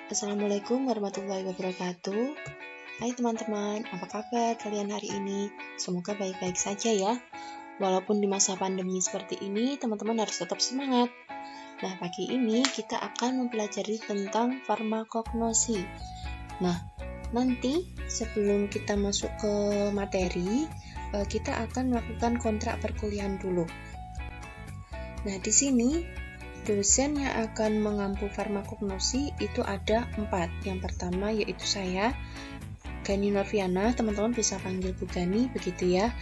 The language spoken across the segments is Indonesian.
Assalamualaikum warahmatullahi wabarakatuh. Hai teman-teman, apa kabar kalian hari ini? Semoga baik-baik saja ya. Walaupun di masa pandemi seperti ini, teman-teman harus tetap semangat. Nah, pagi ini kita akan mempelajari tentang farmakognosi. Nah, nanti sebelum kita masuk ke materi, kita akan melakukan kontrak perkuliahan dulu. Nah, di sini dosen yang akan mengampu farmakognosi itu ada 4. Yang pertama yaitu saya, Gani Norviana, teman-teman bisa panggil Bu Gani, begitu ya.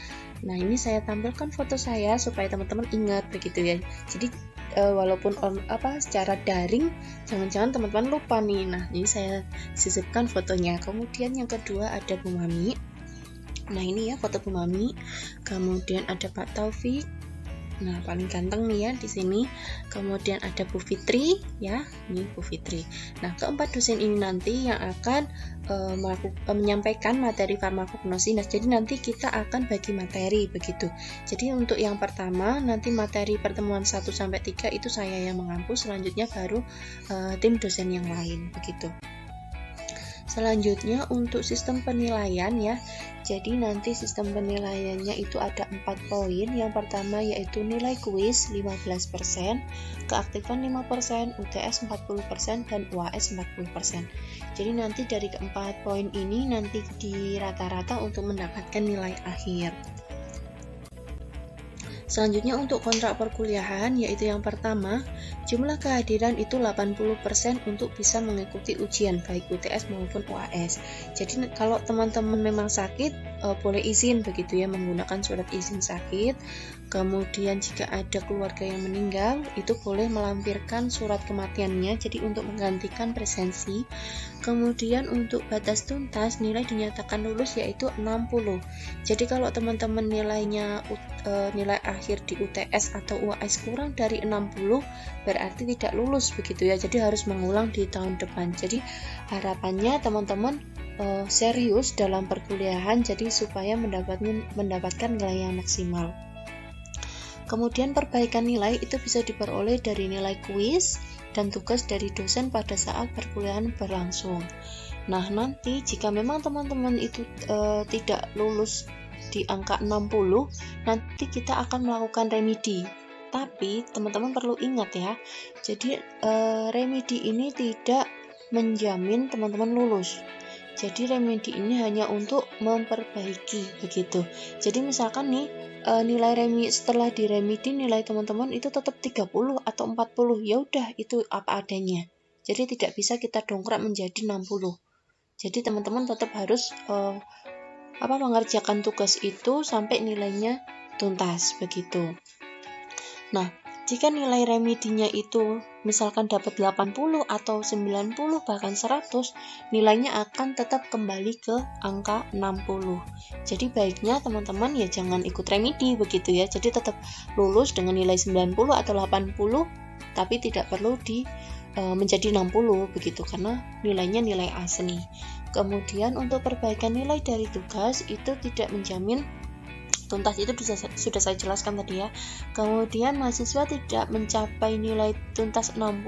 Nah, ini saya tampilkan foto saya supaya teman-teman ingat, begitu ya. Jadi walaupun secara daring, jangan-jangan teman-teman lupa nih. Nah, ini saya sisipkan fotonya. Kemudian yang kedua ada Bu Mami. Nah, ini ya foto Bu Mami. Kemudian ada Pak Taufik. Nah, paling ganteng nih ya di sini. Kemudian ada Bu Fitri ya, ini Bu Fitri. Nah, keempat dosen ini nanti yang akan menyampaikan materi farmakognosi. Nah, jadi nanti kita akan bagi materi begitu. Jadi untuk yang pertama nanti materi pertemuan 1 sampai 3 itu saya yang mengampu, selanjutnya baru tim dosen yang lain begitu. Selanjutnya untuk sistem penilaian ya. Jadi nanti sistem penilaiannya itu ada 4 poin. Yang pertama yaitu nilai kuis 15%, keaktifan 5%, UTS 40%, dan UAS 40%. Jadi nanti dari keempat poin ini nanti di rata-rata untuk mendapatkan nilai akhir. Selanjutnya untuk kontrak perkuliahan yaitu yang pertama, jumlah kehadiran itu 80% untuk bisa mengikuti ujian baik UTS maupun UAS. Jadi kalau teman-teman memang sakit boleh izin begitu ya, menggunakan surat izin sakit. Kemudian jika ada keluarga yang meninggal itu boleh melampirkan surat kematiannya, jadi untuk menggantikan presensi. Kemudian untuk batas tuntas nilai dinyatakan lulus yaitu 60. Jadi kalau teman-teman nilainya nilai akhir di UTS atau UAS kurang dari 60 berarti tidak lulus begitu ya, jadi harus mengulang di tahun depan. Jadi harapannya teman-teman serius dalam perkuliahan jadi supaya mendapatkan nilai yang maksimal. Kemudian perbaikan nilai itu bisa diperoleh dari nilai kuis dan tugas dari dosen pada saat perkuliahan berlangsung. Nah, nanti jika memang teman-teman itu tidak lulus di angka 60, nanti kita akan melakukan remedi. Tapi teman-teman perlu ingat ya, jadi remedi ini tidak menjamin teman-teman lulus. Jadi remedi ini hanya untuk memperbaiki begitu. Jadi misalkan nih nilai setelah diremedi nilai teman-teman itu tetap 30 atau 40, ya udah itu apa adanya. Jadi tidak bisa kita dongkrak menjadi 60. Jadi teman-teman tetap harus mengerjakan tugas itu sampai nilainya tuntas begitu. Nah, jika nilai remedinya itu misalkan dapat 80 atau 90 bahkan 100, nilainya akan tetap kembali ke angka 60. Jadi baiknya teman-teman ya jangan ikut remedi begitu ya. Jadi tetap lulus dengan nilai 90 atau 80 tapi tidak perlu menjadi 60 begitu karena nilainya nilai asli. Kemudian untuk perbaikan nilai dari tugas itu tidak menjamin tuntas, itu sudah saya jelaskan tadi ya. Kemudian mahasiswa tidak mencapai nilai tuntas 60,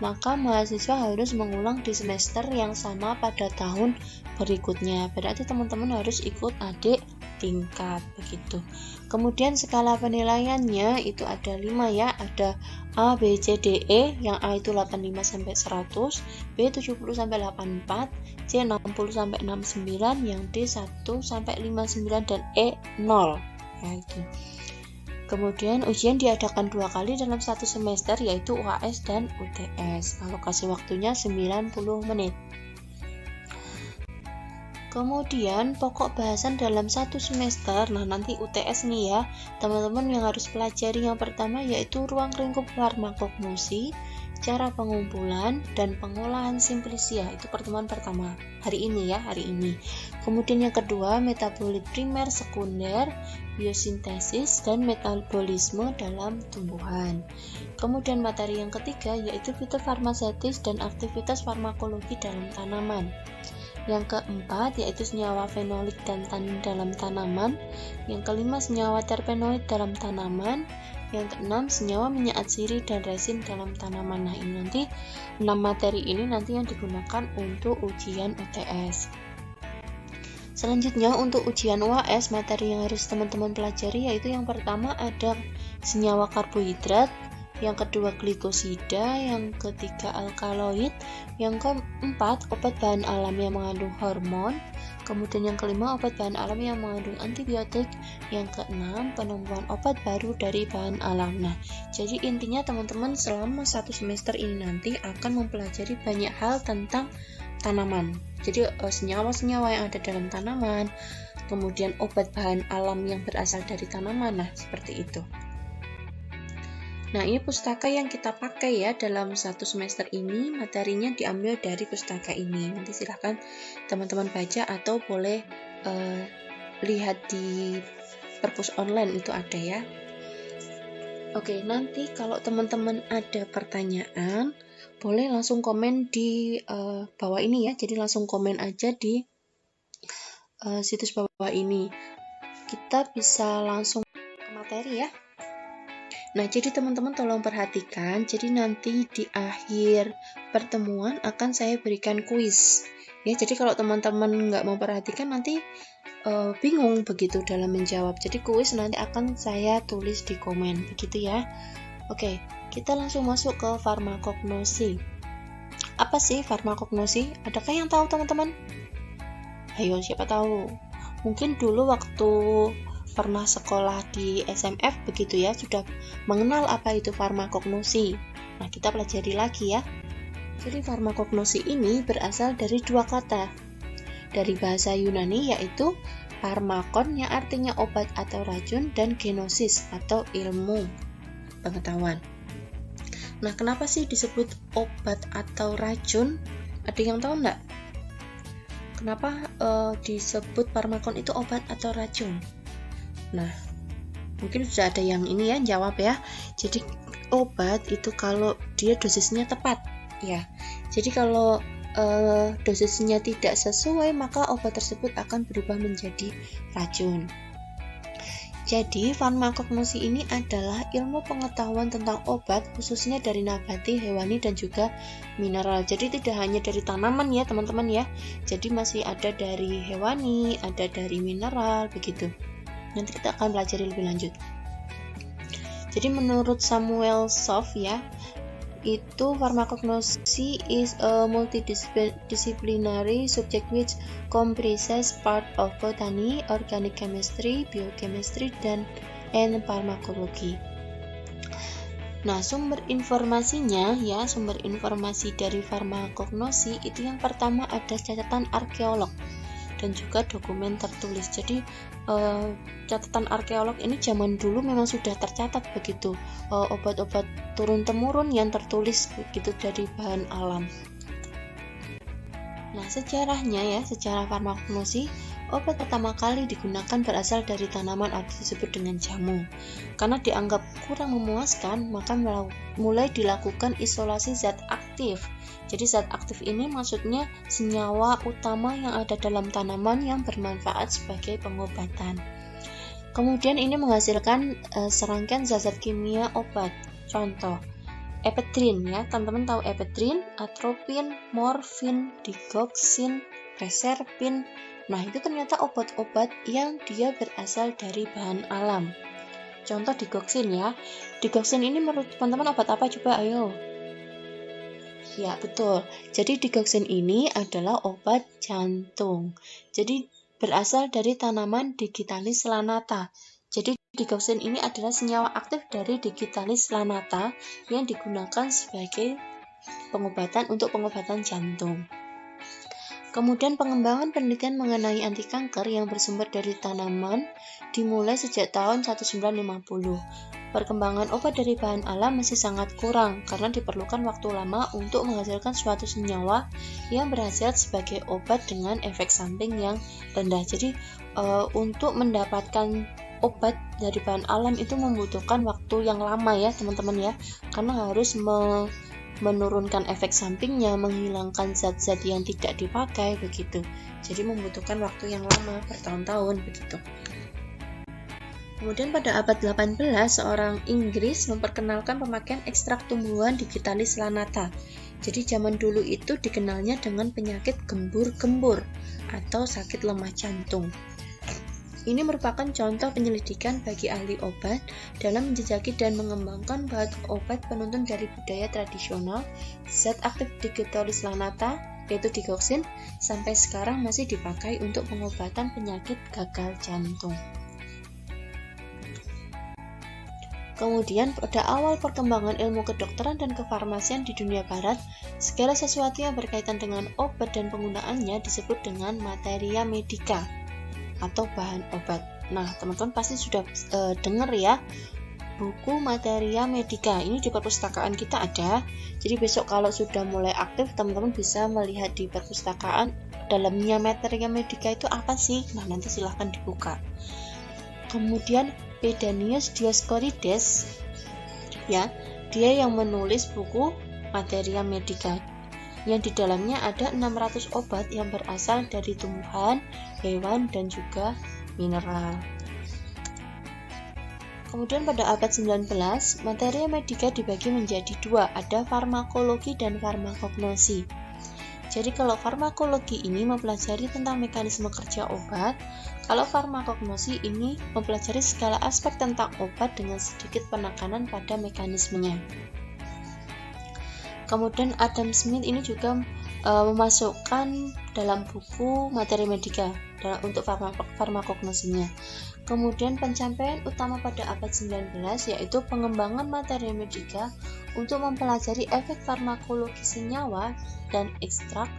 maka mahasiswa harus mengulang di semester yang sama pada tahun berikutnya. Berarti teman-teman harus ikut adik tingkat begitu. Kemudian skala penilaiannya itu ada 5 ya, ada A, B, C, D, E. Yang A itu 85 sampai 100, B 70 sampai 84, C 60 sampai 69, yang D 1 sampai 59 dan E 0. Ya itu. Kemudian ujian diadakan 2 kali dalam 1 semester yaitu UAS dan UTS. Alokasi waktunya 90 menit. Kemudian pokok bahasan dalam 1 semester, nah nanti UTS nih ya, teman-teman yang harus pelajari yang pertama yaitu ruang lingkup farmakognosi, cara pengumpulan dan pengolahan simplisia, itu pertemuan pertama hari ini ya, hari ini. Kemudian yang kedua metabolit primer sekunder, biosintesis dan metabolisme dalam tumbuhan. Kemudian materi yang ketiga yaitu fitofarmaseutis dan aktivitas farmakologi dalam tanaman. Yang keempat yaitu senyawa fenolik dan tanin dalam tanaman. Yang kelima senyawa terpenoid dalam tanaman. Yang keenam, senyawa minyak atsiri dan resin dalam tanaman. Nah, ini nanti 6 materi ini nanti yang digunakan untuk ujian UTS. Selanjutnya untuk ujian UAS, materi yang harus teman-teman pelajari yaitu yang pertama ada senyawa karbohidrat, yang kedua glikosida, yang ketiga alkaloid, yang keempat obat bahan alam yang mengandung hormon, kemudian yang kelima obat bahan alam yang mengandung antibiotik, yang keenam penemuan obat baru dari bahan alam. Nah, jadi intinya teman-teman selama 1 semester ini nanti akan mempelajari banyak hal tentang tanaman. Jadi senyawa-senyawa yang ada dalam tanaman, kemudian obat bahan alam yang berasal dari tanaman. Nah, seperti itu. Nah, ini pustaka yang kita pakai ya dalam 1 semester ini, materinya diambil dari pustaka ini. Nanti silahkan teman-teman baca atau boleh lihat di perpus online itu ada ya. Oke, nanti kalau teman-teman ada pertanyaan, boleh langsung komen di bawah ini ya. Jadi langsung komen aja di situs bawah ini. Kita bisa langsung ke materi ya. Nah, jadi teman-teman tolong perhatikan, jadi nanti di akhir pertemuan akan saya berikan kuis. Ya, jadi kalau teman-teman nggak mau perhatikan nanti bingung begitu dalam menjawab. Jadi kuis nanti akan saya tulis di komen, begitu ya. Oke, kita langsung masuk ke farmakognosi. Apa sih farmakognosi? Adakah yang tahu teman-teman? Ayo, siapa tahu. Mungkin dulu waktu pernah sekolah di SMF begitu ya, sudah mengenal apa itu farmakognosi. Nah, kita pelajari lagi ya. Jadi farmakognosi ini berasal dari 2 kata dari bahasa Yunani, yaitu farmakon yang artinya obat atau racun, dan genosis atau ilmu pengetahuan. Nah, kenapa sih disebut obat atau racun? Ada yang tahu nggak? Kenapa disebut farmakon itu obat atau racun? Nah, mungkin sudah ada yang ini ya jawab ya. Jadi obat itu kalau dia dosisnya tepat ya. Jadi kalau dosisnya tidak sesuai, maka obat tersebut akan berubah menjadi racun. Jadi farmakognosi ini adalah ilmu pengetahuan tentang obat, khususnya dari nabati, hewani, dan juga mineral. Jadi tidak hanya dari tanaman ya teman-teman ya. Jadi masih ada dari hewani, ada dari mineral begitu. Nanti kita akan pelajari lebih lanjut. Jadi menurut Samuel Soft ya, itu farmakognosi is a multidisciplinary subject which comprises part of botany, organic chemistry, biochemistry, and pharmacology. Nah, sumber informasinya ya, sumber informasi dari farmakognosi itu yang pertama ada catatan arkeolog dan juga dokumen tertulis. Jadi catatan arkeolog ini zaman dulu memang sudah tercatat begitu, obat-obat turun-temurun yang tertulis begitu dari bahan alam. Nah, sejarahnya ya, sejarah farmakognosi, obat pertama kali digunakan berasal dari tanaman atau disebut dengan jamu. Karena dianggap kurang memuaskan, maka mulai dilakukan isolasi zat aktif. Jadi zat aktif ini maksudnya senyawa utama yang ada dalam tanaman yang bermanfaat sebagai pengobatan. Kemudian ini menghasilkan serangkaian zat-zat kimia obat. Contoh, epedrin ya, teman-teman tahu epedrin, atropin, morfin, digoxin, reserpin. Nah, itu ternyata obat-obat yang dia berasal dari bahan alam. Contoh digoxin ya. Digoxin ini menurut teman-teman obat apa coba ayo? Ya, betul. Jadi digoxin ini adalah obat jantung. Jadi berasal dari tanaman Digitalis lanata. Jadi digoxin ini adalah senyawa aktif dari Digitalis lanata yang digunakan sebagai pengobatan untuk pengobatan jantung. Kemudian pengembangan penelitian mengenai anti kanker yang bersumber dari tanaman dimulai sejak tahun 1950. Perkembangan obat dari bahan alam masih sangat kurang karena diperlukan waktu lama untuk menghasilkan suatu senyawa yang berhasil sebagai obat dengan efek samping yang rendah. Jadi untuk mendapatkan obat dari bahan alam itu membutuhkan waktu yang lama ya teman-teman ya, karena harus menurunkan efek sampingnya, menghilangkan zat-zat yang tidak dipakai begitu. Jadi membutuhkan waktu yang lama, bertahun-tahun begitu. Kemudian pada abad 18, seorang Inggris memperkenalkan pemakaian ekstrak tumbuhan Digitalis lanata. Jadi zaman dulu itu dikenalnya dengan penyakit gembur-gembur atau sakit lemah jantung. Ini merupakan contoh penyelidikan bagi ahli obat dalam menjejaki dan mengembangkan bahan obat penuntun dari budaya tradisional. Zat aktif Digitalis lanata, yaitu digoxin, sampai sekarang masih dipakai untuk pengobatan penyakit gagal jantung. Kemudian pada awal perkembangan ilmu kedokteran dan kefarmasian di dunia barat, segala sesuatu yang berkaitan dengan obat dan penggunaannya disebut dengan materia medica atau bahan obat. Nah, teman-teman pasti sudah dengar ya buku materia medica. Ini di perpustakaan kita ada. Jadi besok kalau sudah mulai aktif, teman-teman bisa melihat di perpustakaan dalamnya materia medica itu apa sih. Nah, nanti silahkan dibuka. Kemudian Pedanius Dioscorides, ya, dia yang menulis buku materia medica, yang di dalamnya ada 600 obat yang berasal dari tumbuhan, hewan, dan juga mineral. Kemudian pada abad 19, materia medica dibagi menjadi dua, ada farmakologi dan farmakognosi. Jadi kalau farmakologi ini mempelajari tentang mekanisme kerja obat, kalau farmakognosi ini mempelajari segala aspek tentang obat dengan sedikit penekanan pada mekanismenya. Kemudian Adam Smith ini juga memasukkan dalam buku materi medica untuk farmakognosinya. Kemudian pencapaian utama pada abad 19 yaitu pengembangan materi medica untuk mempelajari efek farmakologi senyawa dan ekstrak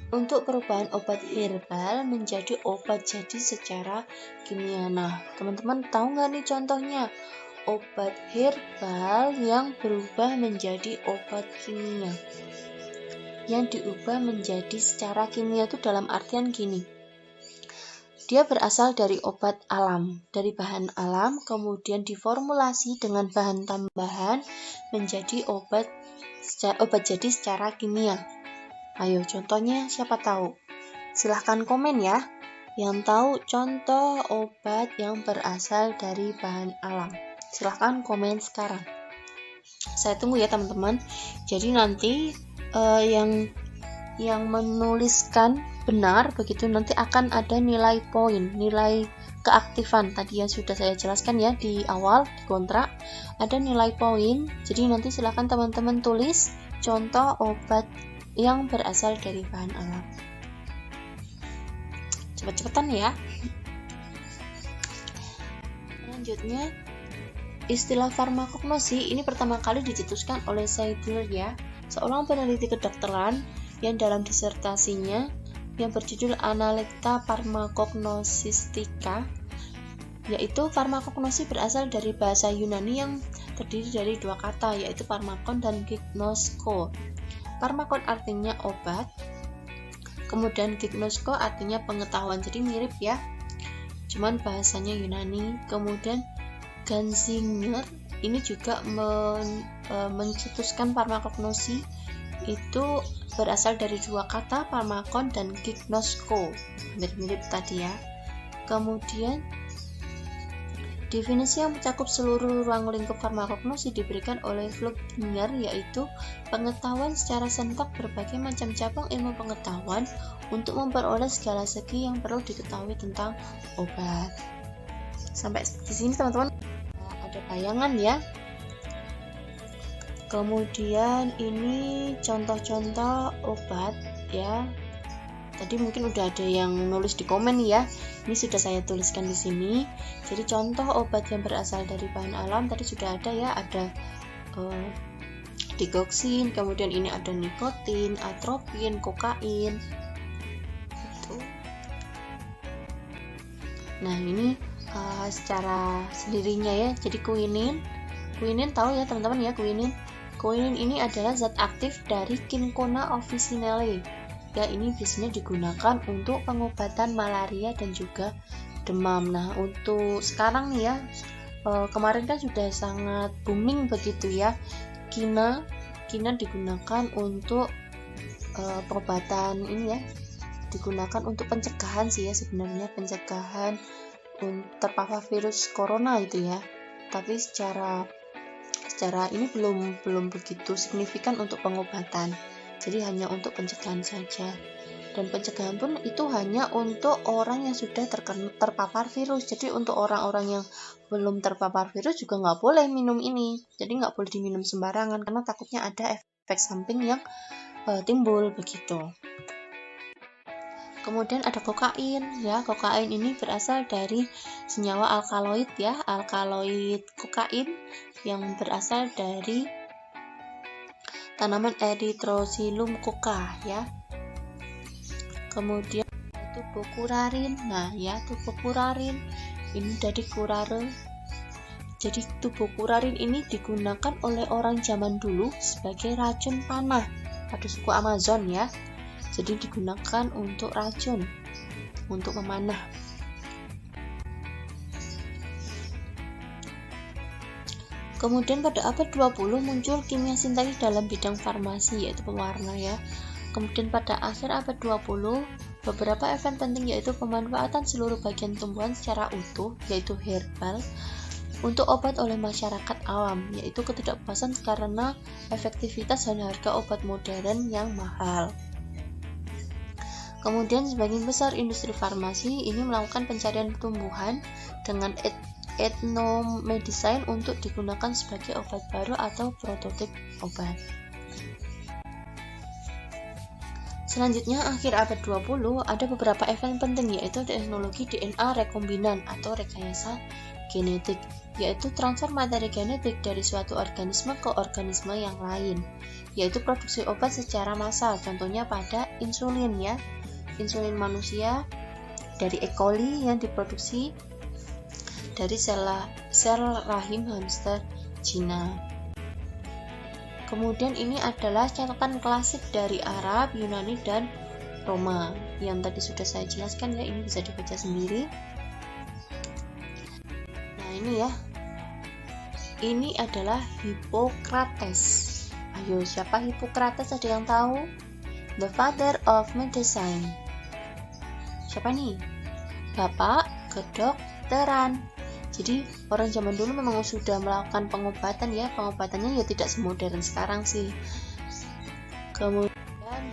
untuk perubahan obat herbal menjadi obat jadi secara kimia. Nah, teman-teman tahu nggak nih contohnya? Obat herbal yang berubah menjadi obat kimia. Yang diubah menjadi secara kimia itu dalam artian gini. Dia berasal dari obat alam, dari bahan alam, kemudian diformulasi dengan bahan tambahan menjadi obat jadi secara kimia. Ayo contohnya siapa tahu? Silahkan komen ya. Yang tahu contoh obat yang berasal dari bahan alam. Silahkan komen sekarang. Saya tunggu ya teman-teman. Jadi nanti yang menuliskan benar begitu nanti akan ada nilai poin, nilai keaktifan tadi yang sudah saya jelaskan ya di awal di kontrak ada nilai poin. Jadi nanti silahkan teman-teman tulis contoh obat yang berasal dari bahan alam. Cepet-cepetan ya. Selanjutnya istilah farmakognosi ini pertama kali dicetuskan oleh Seidel ya, seorang peneliti kedokteran yang dalam disertasinya yang berjudul Analecta Pharmacognosistica, yaitu farmakognosi berasal dari bahasa Yunani yang terdiri dari dua kata yaitu pharmakon dan gignosko. Pharmakon artinya obat, kemudian gignosko artinya pengetahuan, jadi mirip ya, cuman bahasanya Yunani. Kemudian Ganzinger ini juga mencetuskan farmakognosi itu berasal dari dua kata pharmakon dan gignosko, mirip-mirip tadi ya. Kemudian definisi yang mencakup seluruh ruang lingkup farmakognosi diberikan oleh Flukinger, yaitu pengetahuan secara sentak berbagai macam cabang ilmu pengetahuan untuk memperoleh segala segi yang perlu diketahui tentang obat. Sampai di sini teman-teman ada bayangan ya. Kemudian ini contoh-contoh obat ya. Tadi mungkin udah ada yang nulis di komen ya. Ini sudah saya tuliskan di sini. Jadi contoh obat yang berasal dari bahan alam tadi sudah ada ya. Ada digoxin, kemudian ini ada nikotin, atropin, kokain. Gitu. Nah ini secara sendirinya ya. Jadi quinine tahu ya teman-teman ya quinine. Quinine ini adalah zat aktif dari Cinchona officinale. Ya, ini biasanya digunakan untuk pengobatan malaria dan juga demam. Nah, untuk sekarang nih ya, kemarin kan sudah sangat booming begitu ya. Quina digunakan untuk pengobatan ini ya. Digunakan untuk pencegahan sih ya sebenarnya, pencegahan terpapar virus corona itu ya. Tapi secara ini belum begitu signifikan untuk pengobatan. Jadi hanya untuk pencegahan saja. Dan pencegahan pun itu hanya untuk orang yang sudah terpapar virus. Jadi untuk orang-orang yang belum terpapar virus juga nggak boleh minum ini. Jadi nggak boleh diminum sembarangan karena takutnya ada efek samping yang timbul begitu. Kemudian ada kokain ya. Kokain ini berasal dari senyawa alkaloid ya, alkaloid kokain yang berasal dari tanaman Erythrocilum coca ya. Kemudian tubokurarin. Nah, ya tubokurarin ini dari kurare. Jadi tubokurarin ini digunakan oleh orang zaman dulu sebagai racun panah pada suku Amazon ya. Jadi digunakan untuk racun, untuk memanah. Kemudian pada abad 20 muncul kimia sintetis dalam bidang farmasi yaitu pewarna ya. Kemudian pada akhir abad 20 beberapa event penting yaitu pemanfaatan seluruh bagian tumbuhan secara utuh yaitu herbal untuk obat oleh masyarakat awam, yaitu ketidakpuasan karena efektivitas dan harga obat modern yang mahal. Kemudian sebagian besar industri farmasi ini melakukan pencarian tumbuhan dengan ethnomedicine untuk digunakan sebagai obat baru atau prototip obat. Selanjutnya akhir abad 20 ada beberapa event penting yaitu teknologi DNA rekombinan atau rekayasa genetik, yaitu transfer materi genetik dari suatu organisme ke organisme yang lain, yaitu produksi obat secara massal, contohnya pada insulin ya. Insulin manusia dari E. coli yang diproduksi dari sel rahim hamster Cina. Kemudian ini adalah catatan klasik dari Arab, Yunani, dan Roma yang tadi sudah saya jelaskan ya, ini bisa dibaca sendiri. Nah ini ya, ini adalah Hippocrates. Ayo, siapa Hippocrates? Ada yang tahu? The father of medicine. Siapa nih? Bapak kedokteran. Jadi orang zaman dulu memang sudah melakukan pengobatan ya. Pengobatannya ya tidak semodern sekarang sih. Kemudian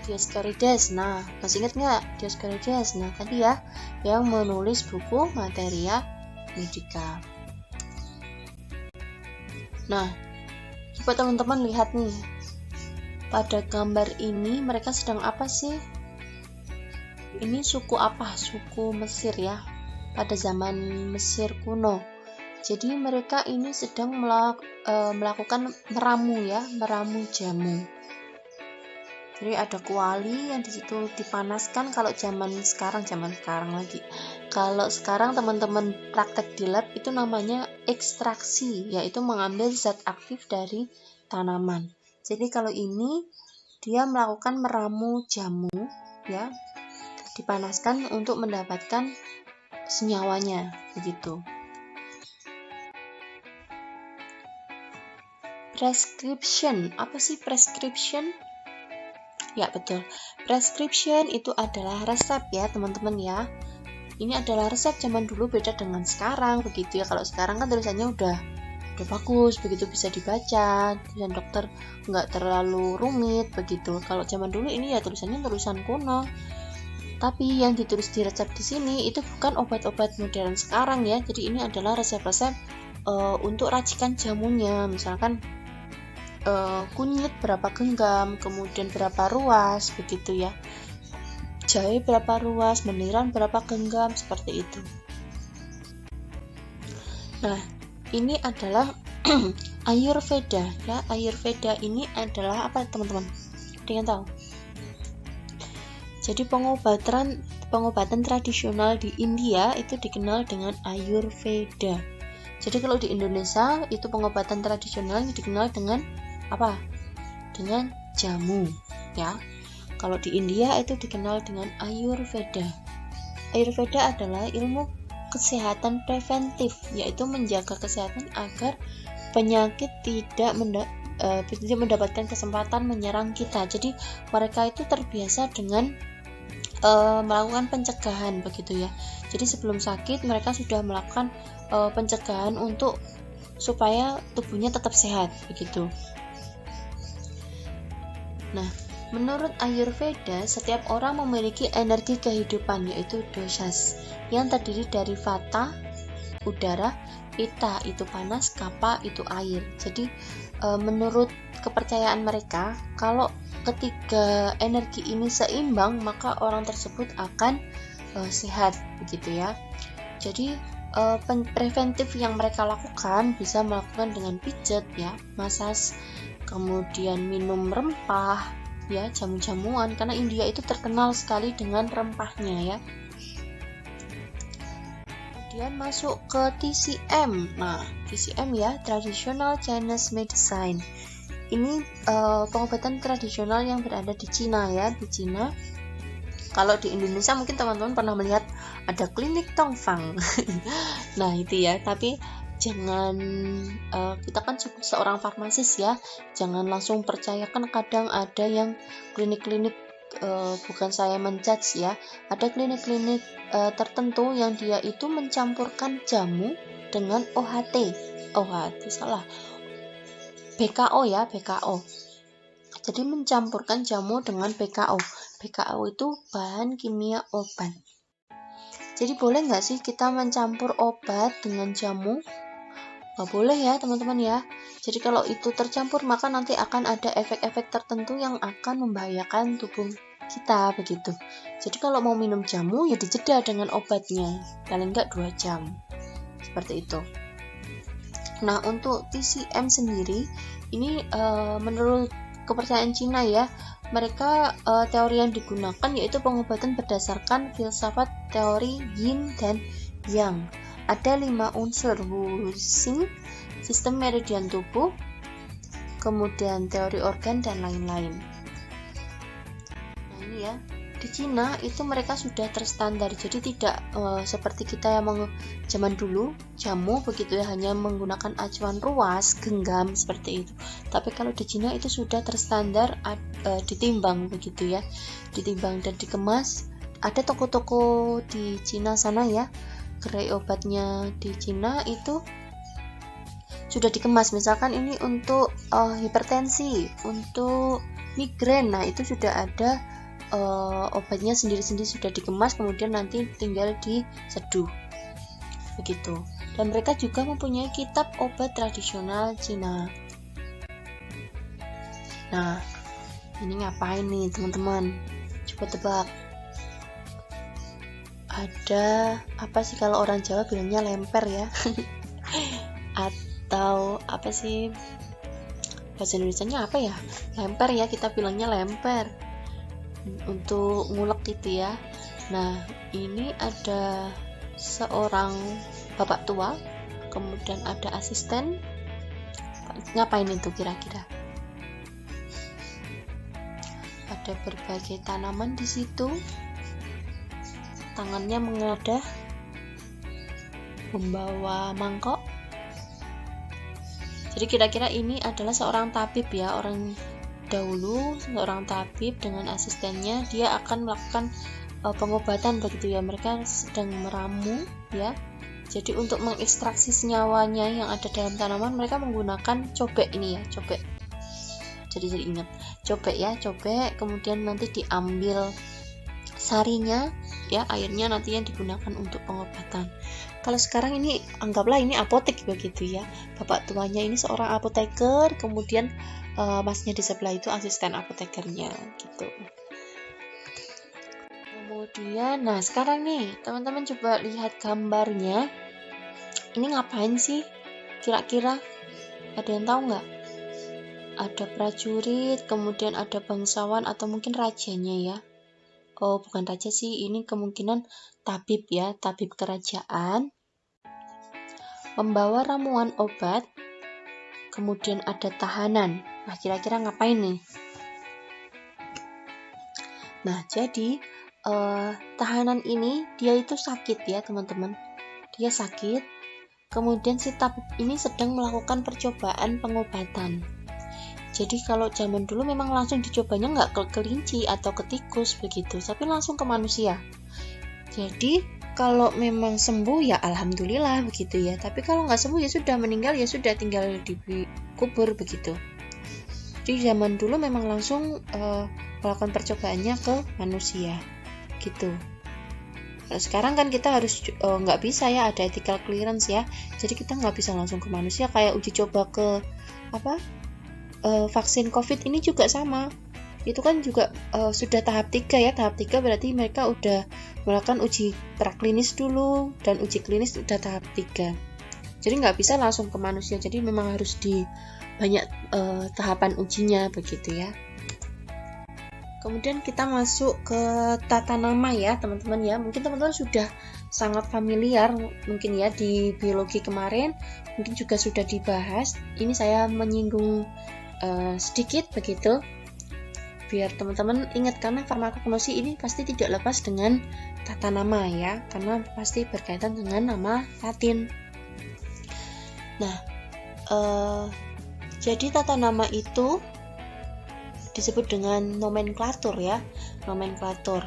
Dioscorides. Nah, masih ingat nggak Dioscorides? Nah tadi ya, yang menulis buku Materia Medica. Nah, coba teman-teman lihat nih. Pada gambar ini mereka sedang apa sih? Ini suku apa? Suku Mesir ya. Pada zaman Mesir kuno. Jadi mereka ini sedang melakukan meramu ya, meramu jamu. Jadi ada kuali yang di situ dipanaskan. Kalau zaman sekarang lagi. Kalau sekarang teman-teman praktek di lab itu namanya ekstraksi, yaitu mengambil zat aktif dari tanaman. Jadi kalau ini dia melakukan meramu jamu ya, dipanaskan untuk mendapatkan senyawanya begitu. Prescription, apa sih prescription? Ya betul, prescription itu adalah resep ya teman-teman ya. Ini adalah resep zaman dulu beda dengan sekarang begitu ya. Kalau sekarang kan tulisannya udah bagus, begitu bisa dibaca, tulisan dokter nggak terlalu rumit begitu. Kalau zaman dulu ini ya tulisannya tulisan kuno. Tapi yang ditulis di resep di sini itu bukan obat-obat modern sekarang ya. Jadi ini adalah resep-resep untuk racikan jamunya. Misalkan kunyit berapa genggam, kemudian berapa ruas begitu ya. Jahe berapa ruas, meniran berapa genggam, seperti itu. Nah, ini adalah Ayurveda ya. Ayurveda ini adalah apa teman-teman? Ada yang tahu? Jadi pengobatan tradisional di India itu dikenal dengan Ayurveda. Jadi kalau di Indonesia itu pengobatan tradisional dikenal dengan apa? Dengan jamu ya. Kalau di India itu dikenal dengan Ayurveda. Ayurveda adalah ilmu kesehatan preventif, yaitu menjaga kesehatan agar penyakit tidak mendapatkan kesempatan menyerang kita. Jadi mereka itu terbiasa dengan melakukan pencegahan begitu ya. Jadi sebelum sakit mereka sudah melakukan pencegahan untuk supaya tubuhnya tetap sehat begitu. Nah, menurut Ayurveda, setiap orang memiliki energi kehidupan yaitu doshas yang terdiri dari vata, udara, pitta itu panas, kapha itu air. Jadi menurut kepercayaan mereka, kalau ketiga energi ini seimbang, maka orang tersebut akan sehat begitu ya. Jadi preventif yang mereka lakukan bisa melakukan dengan pijat ya, massage, kemudian minum rempah ya, jamu-jamuan, karena India itu terkenal sekali dengan rempahnya ya. Kemudian masuk ke TCM. Nah, TCM ya, Traditional Chinese Medicine. Ini pengobatan tradisional yang berada di Cina ya, di Cina. Kalau di Indonesia mungkin teman-teman pernah melihat ada klinik Tongfang. Nah, itu ya, tapi jangan kita kan seorang farmasis ya, jangan langsung percaya, kan kadang ada yang klinik-klinik bukan saya menjudge ya, ada klinik-klinik tertentu yang dia itu mencampurkan jamu dengan BKO ya, BKO. Jadi mencampurkan jamu dengan BKO. BKO itu bahan kimia obat. Jadi boleh nggak sih kita mencampur obat dengan jamu? Nggak boleh ya teman-teman ya. Jadi kalau itu tercampur maka nanti akan ada efek-efek tertentu yang akan membahayakan tubuh kita begitu. Jadi kalau mau minum jamu ya dijeda dengan obatnya, paling nggak 2 jam. Seperti itu. Nah, untuk TCM sendiri ini menurut kepercayaan Cina ya, mereka teori yang digunakan yaitu pengobatan berdasarkan filsafat teori yin dan yang. Ada 5 unsur: Wu Xing, sistem meridian tubuh, kemudian teori organ dan lain-lain. Nah, ini ya, di Cina itu mereka sudah terstandar, jadi tidak seperti kita yang zaman dulu jamu begitu ya, hanya menggunakan acuan ruas, genggam seperti itu. Tapi kalau di Cina itu sudah terstandar, ditimbang begitu ya, ditimbang dan dikemas. Ada toko-toko di Cina sana ya, gerai obatnya di Cina itu sudah dikemas, misalkan ini untuk hipertensi, untuk migrain, nah itu sudah ada obatnya sendiri-sendiri, sudah dikemas, kemudian nanti tinggal diseduh begitu. Dan mereka juga mempunyai kitab obat tradisional Cina. Nah, ini ngapain nih teman-teman? Coba tebak. Ada apa sih kalau orang Jawa bilangnya lemper ya? Atau apa sih bahasa Indonesianya apa ya? Lemper ya, kita bilangnya lemper. Untuk ngulek gitu ya. Nah, ini ada seorang bapak tua, kemudian ada asisten. Ngapain itu kira-kira? Ada berbagai tanaman di situ. Tangannya mengadah, membawa mangkok. Jadi kira-kira ini adalah seorang tabib ya, orang dahulu, seorang tabib dengan asistennya, dia akan melakukan pengobatan begitu ya. Mereka sedang meramu ya. Jadi untuk mengekstraksi senyawanya yang ada dalam tanaman, mereka menggunakan cobek ini ya, cobek. Jadi ingat, cobek ya, cobek, kemudian nanti diambil sarinya ya, airnya nanti yang digunakan untuk pengobatan. Kalau sekarang ini anggaplah ini apotek begitu ya, bapak tuanya ini seorang apoteker, kemudian masnya di sebelah itu asisten apotekernya gitu. Kemudian nah sekarang nih teman-teman coba lihat gambarnya, ini ngapain sih kira-kira, ada yang tahu nggak? Ada prajurit, kemudian ada bangsawan atau mungkin rajanya ya. Oh, bukan raja sih, ini kemungkinan tabib ya, tabib kerajaan. Membawa ramuan obat, kemudian ada tahanan. Nah, kira-kira ngapain nih? Nah, jadi tahanan ini dia itu sakit ya, teman-teman. Dia sakit, kemudian si tabib ini sedang melakukan percobaan pengobatan. Jadi kalau zaman dulu memang langsung dicobanya nggak ke kelinci atau ke tikus begitu, tapi langsung ke manusia. Jadi kalau memang sembuh ya alhamdulillah begitu ya. Tapi kalau nggak sembuh ya sudah, meninggal ya sudah, tinggal dikubur begitu. Jadi zaman dulu memang langsung melakukan percobaannya ke manusia gitu. Nah, sekarang kan kita harus nggak bisa ya, ada ethical clearance ya. Jadi kita nggak bisa langsung ke manusia kayak uji coba ke vaksin COVID ini juga sama. Itu kan juga sudah tahap 3 ya. Tahap 3 berarti mereka udah melakukan uji praklinis dulu, dan uji klinis udah tahap 3. Jadi nggak bisa langsung ke manusia. Jadi memang harus di banyak tahapan ujinya begitu ya. Kemudian kita masuk ke tata nama ya teman-teman ya. Mungkin teman-teman sudah sangat familiar mungkin ya di biologi kemarin, mungkin juga sudah dibahas. Ini saya menyinggung sedikit begitu, biar teman-teman ingat, karena farmakognosi ini pasti tidak lepas dengan tata nama ya, karena pasti berkaitan dengan nama Latin. Nah, jadi tata nama itu disebut dengan nomenklatur ya, nomenklatur.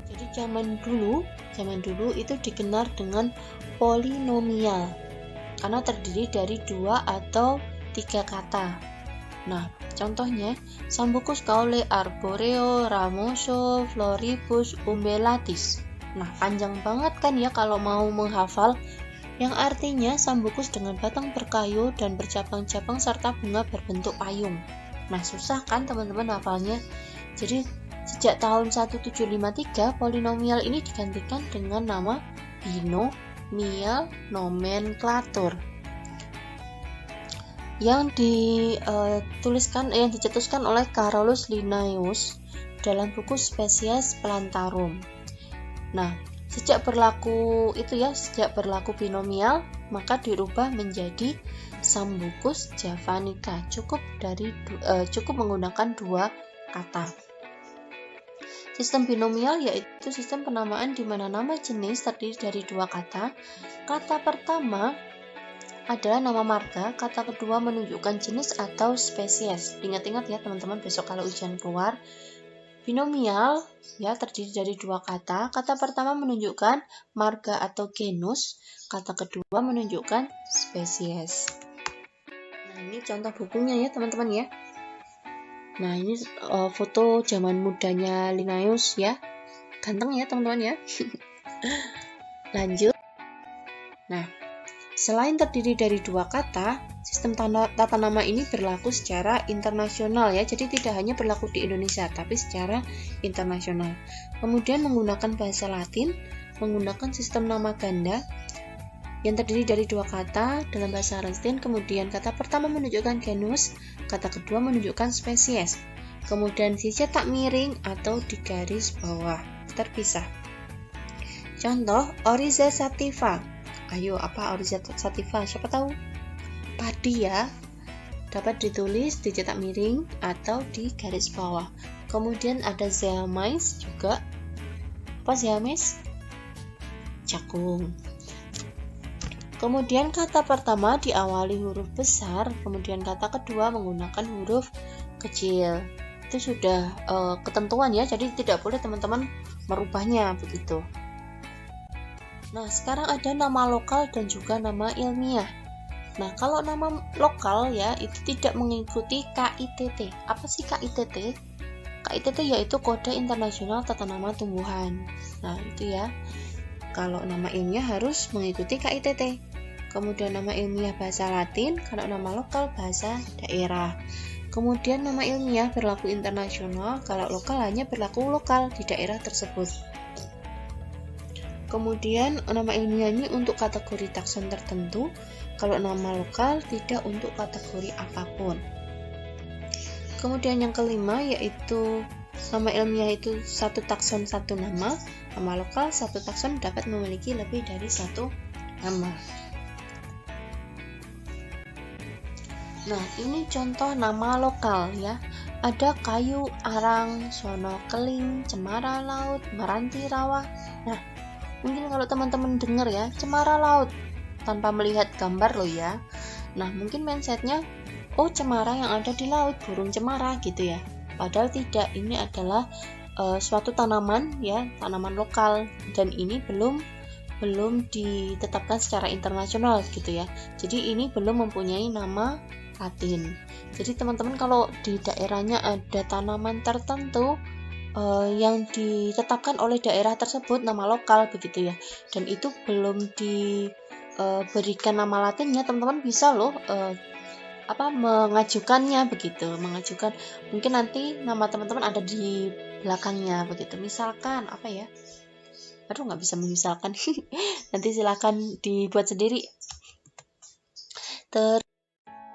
Jadi zaman dulu itu dikenal dengan polinomial karena terdiri dari 2 atau 3 kata. Nah, contohnya Sambucus caule arboreo ramoso floribus umbellatis. Nah, panjang banget kan ya kalau mau menghafal, yang artinya Sambucus dengan batang berkayu dan bercabang-cabang serta bunga berbentuk payung. Nah, susah kan teman-teman hafalnya. Jadi sejak tahun 1753 polinomial ini digantikan dengan nama binomial nomenklatur yang dicetuskan oleh Carolus Linnaeus dalam buku Species Plantarum. Nah, sejak berlaku binomial, maka dirubah menjadi Sambucus javanica. Cukup menggunakan 2 kata. Sistem binomial yaitu sistem penamaan di mana nama jenis terdiri dari 2 kata. Kata pertama adalah nama marga, kata kedua menunjukkan jenis atau spesies. Ingat-ingat ya teman-teman, besok kalau ujian keluar. Binomial ya terdiri dari 2 kata. Kata pertama menunjukkan marga atau genus, kata kedua menunjukkan spesies. Nah, ini contoh bukunya ya teman-teman ya. Nah, ini foto zaman mudanya Linnaeus ya. Ganteng ya teman-teman ya. Lanjut. Nah, selain terdiri dari 2 kata, sistem tata nama ini berlaku secara internasional ya. Jadi tidak hanya berlaku di Indonesia, tapi secara internasional. Kemudian menggunakan bahasa Latin, menggunakan sistem nama ganda yang terdiri dari 2 kata dalam bahasa Latin. Kemudian kata pertama menunjukkan genus, kata kedua menunjukkan spesies. Kemudian dicetak miring atau di garis bawah terpisah. Contoh, Oryza sativa. Ayo, apa Oryza sativa? Siapa tahu? Padi ya. Dapat ditulis, dicetak miring atau di garis bawah. Kemudian ada Zeamys juga. Apa Zeamys? Jagung. Kemudian kata pertama diawali huruf besar, kemudian kata kedua menggunakan huruf kecil. Itu sudah ketentuan ya, jadi tidak boleh teman-teman merubahnya begitu. Nah, sekarang ada nama lokal dan juga nama ilmiah. Nah, kalau nama lokal ya, itu tidak mengikuti KITT. Apa sih KITT? KITT yaitu Kode Internasional Tata Nama Tumbuhan. Nah, itu ya. Kalau nama ilmiah harus mengikuti KITT. Kemudian nama ilmiah bahasa Latin, kalau nama lokal bahasa daerah. Kemudian nama ilmiah berlaku internasional, kalau lokal hanya berlaku lokal di daerah tersebut. Kemudian nama ilmiah ini untuk kategori takson tertentu, kalau nama lokal tidak untuk kategori apapun. Kemudian yang kelima yaitu nama ilmiah itu 1 takson 1 nama, nama lokal 1 takson dapat memiliki lebih dari 1 nama. Nah, ini contoh nama lokal ya. Ada kayu, arang, sono keling, cemara laut, meranti rawa. Nah, mungkin kalau teman-teman dengar ya, cemara laut tanpa melihat gambar loh ya. Nah, mungkin mindsetnya, oh cemara yang ada di laut, burung cemara gitu ya. Padahal tidak, ini adalah suatu tanaman ya, tanaman lokal, dan ini belum ditetapkan secara internasional gitu ya. Jadi ini belum mempunyai nama Latin. Jadi teman-teman kalau di daerahnya ada tanaman tertentu yang ditetapkan oleh daerah tersebut nama lokal begitu ya, dan itu belum diberikan nama Latinnya, teman-teman bisa loh mengajukannya begitu, mengajukan, mungkin nanti nama teman-teman ada di belakangnya begitu. Misalkan apa ya, aduh nggak bisa memisalkan nanti silakan dibuat sendiri.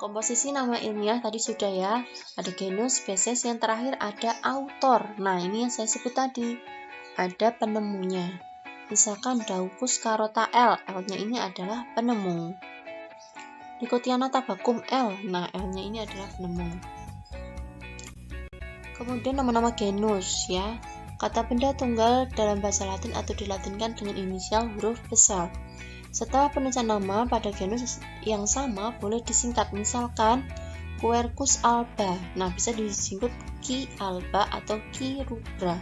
Komposisi nama ilmiah tadi sudah ya, ada genus, spesies, yang terakhir ada autor. Nah ini yang saya sebut tadi, ada penemunya. Misalkan Daucus carota L, L-nya ini adalah penemu. Nicotiana tabacum L, nah L-nya ini adalah penemu. Kemudian nama-nama genus ya, kata benda tunggal dalam bahasa Latin atau dilatinkan dengan inisial huruf besar. Setelah penulisan nama pada genus yang sama boleh disingkat, misalkan Quercus alba, nah bisa disingkat Q alba atau Q rubra.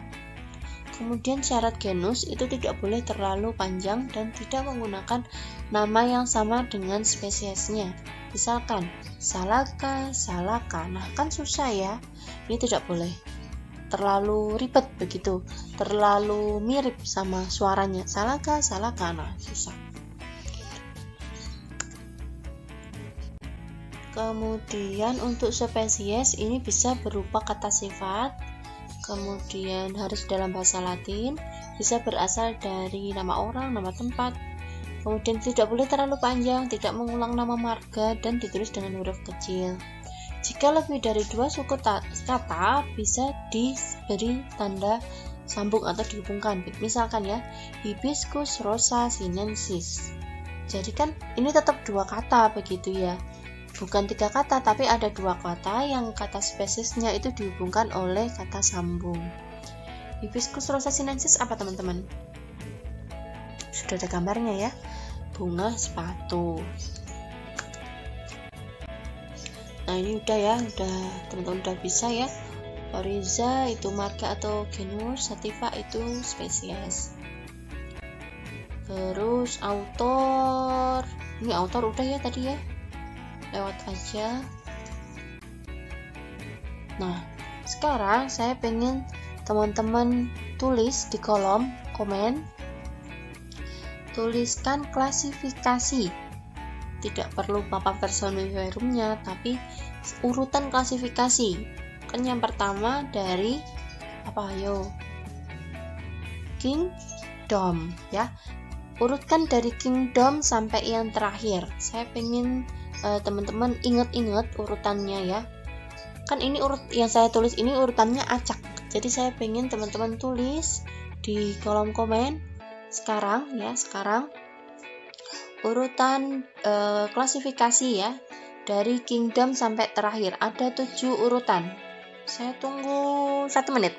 Kemudian syarat genus itu tidak boleh terlalu panjang dan tidak menggunakan nama yang sama dengan spesiesnya. Misalkan Salaka, Salaka, nah kan susah ya, ini tidak boleh terlalu ribet begitu, terlalu mirip sama suaranya, Salaka, Salaka, nah susah. Kemudian untuk spesies ini bisa berupa kata sifat, kemudian harus dalam bahasa Latin, bisa berasal dari nama orang, nama tempat, kemudian tidak boleh terlalu panjang, tidak mengulang nama marga, dan ditulis dengan huruf kecil. Jika lebih dari 2 suku kata bisa diberi tanda sambung atau dihubungkan, misalkan ya, Hibiscus rosa sinensis. Jadi kan ini tetap 2 kata begitu ya, bukan 3 kata, tapi ada 2 kata yang kata spesiesnya itu dihubungkan oleh kata sambung. Hibiscus rosa sinensis apa teman-teman? Sudah ada gambarnya ya, bunga sepatu. Nah ini udah ya, teman-teman udah bisa ya. Oryza itu marga atau genus, sativa itu spesies. Terus autor, ini autor udah ya tadi ya, lewat aja. Nah sekarang saya pengen teman-teman tulis di kolom komen, tuliskan klasifikasi, tidak perlu papan personiferumnya, tapi urutan klasifikasi. Kan yang pertama dari apa, ayo, kingdom ya, urutkan dari kingdom sampai yang terakhir. Saya pengen teman-teman ingat-ingat urutannya ya, kan ini yang saya tulis ini urutannya acak, jadi saya pengen teman-teman tulis di kolom komen sekarang ya, sekarang urutan klasifikasi ya, dari kingdom sampai terakhir ada 7 urutan. Saya tunggu 1 menit.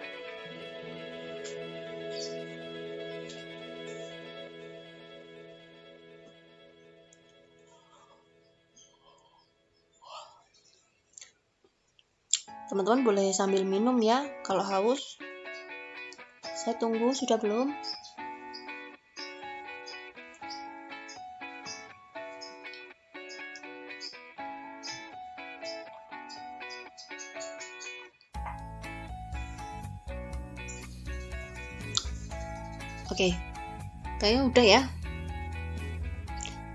Teman-teman boleh sambil minum ya kalau haus. Saya tunggu, sudah belum? Oke, kayaknya udah ya.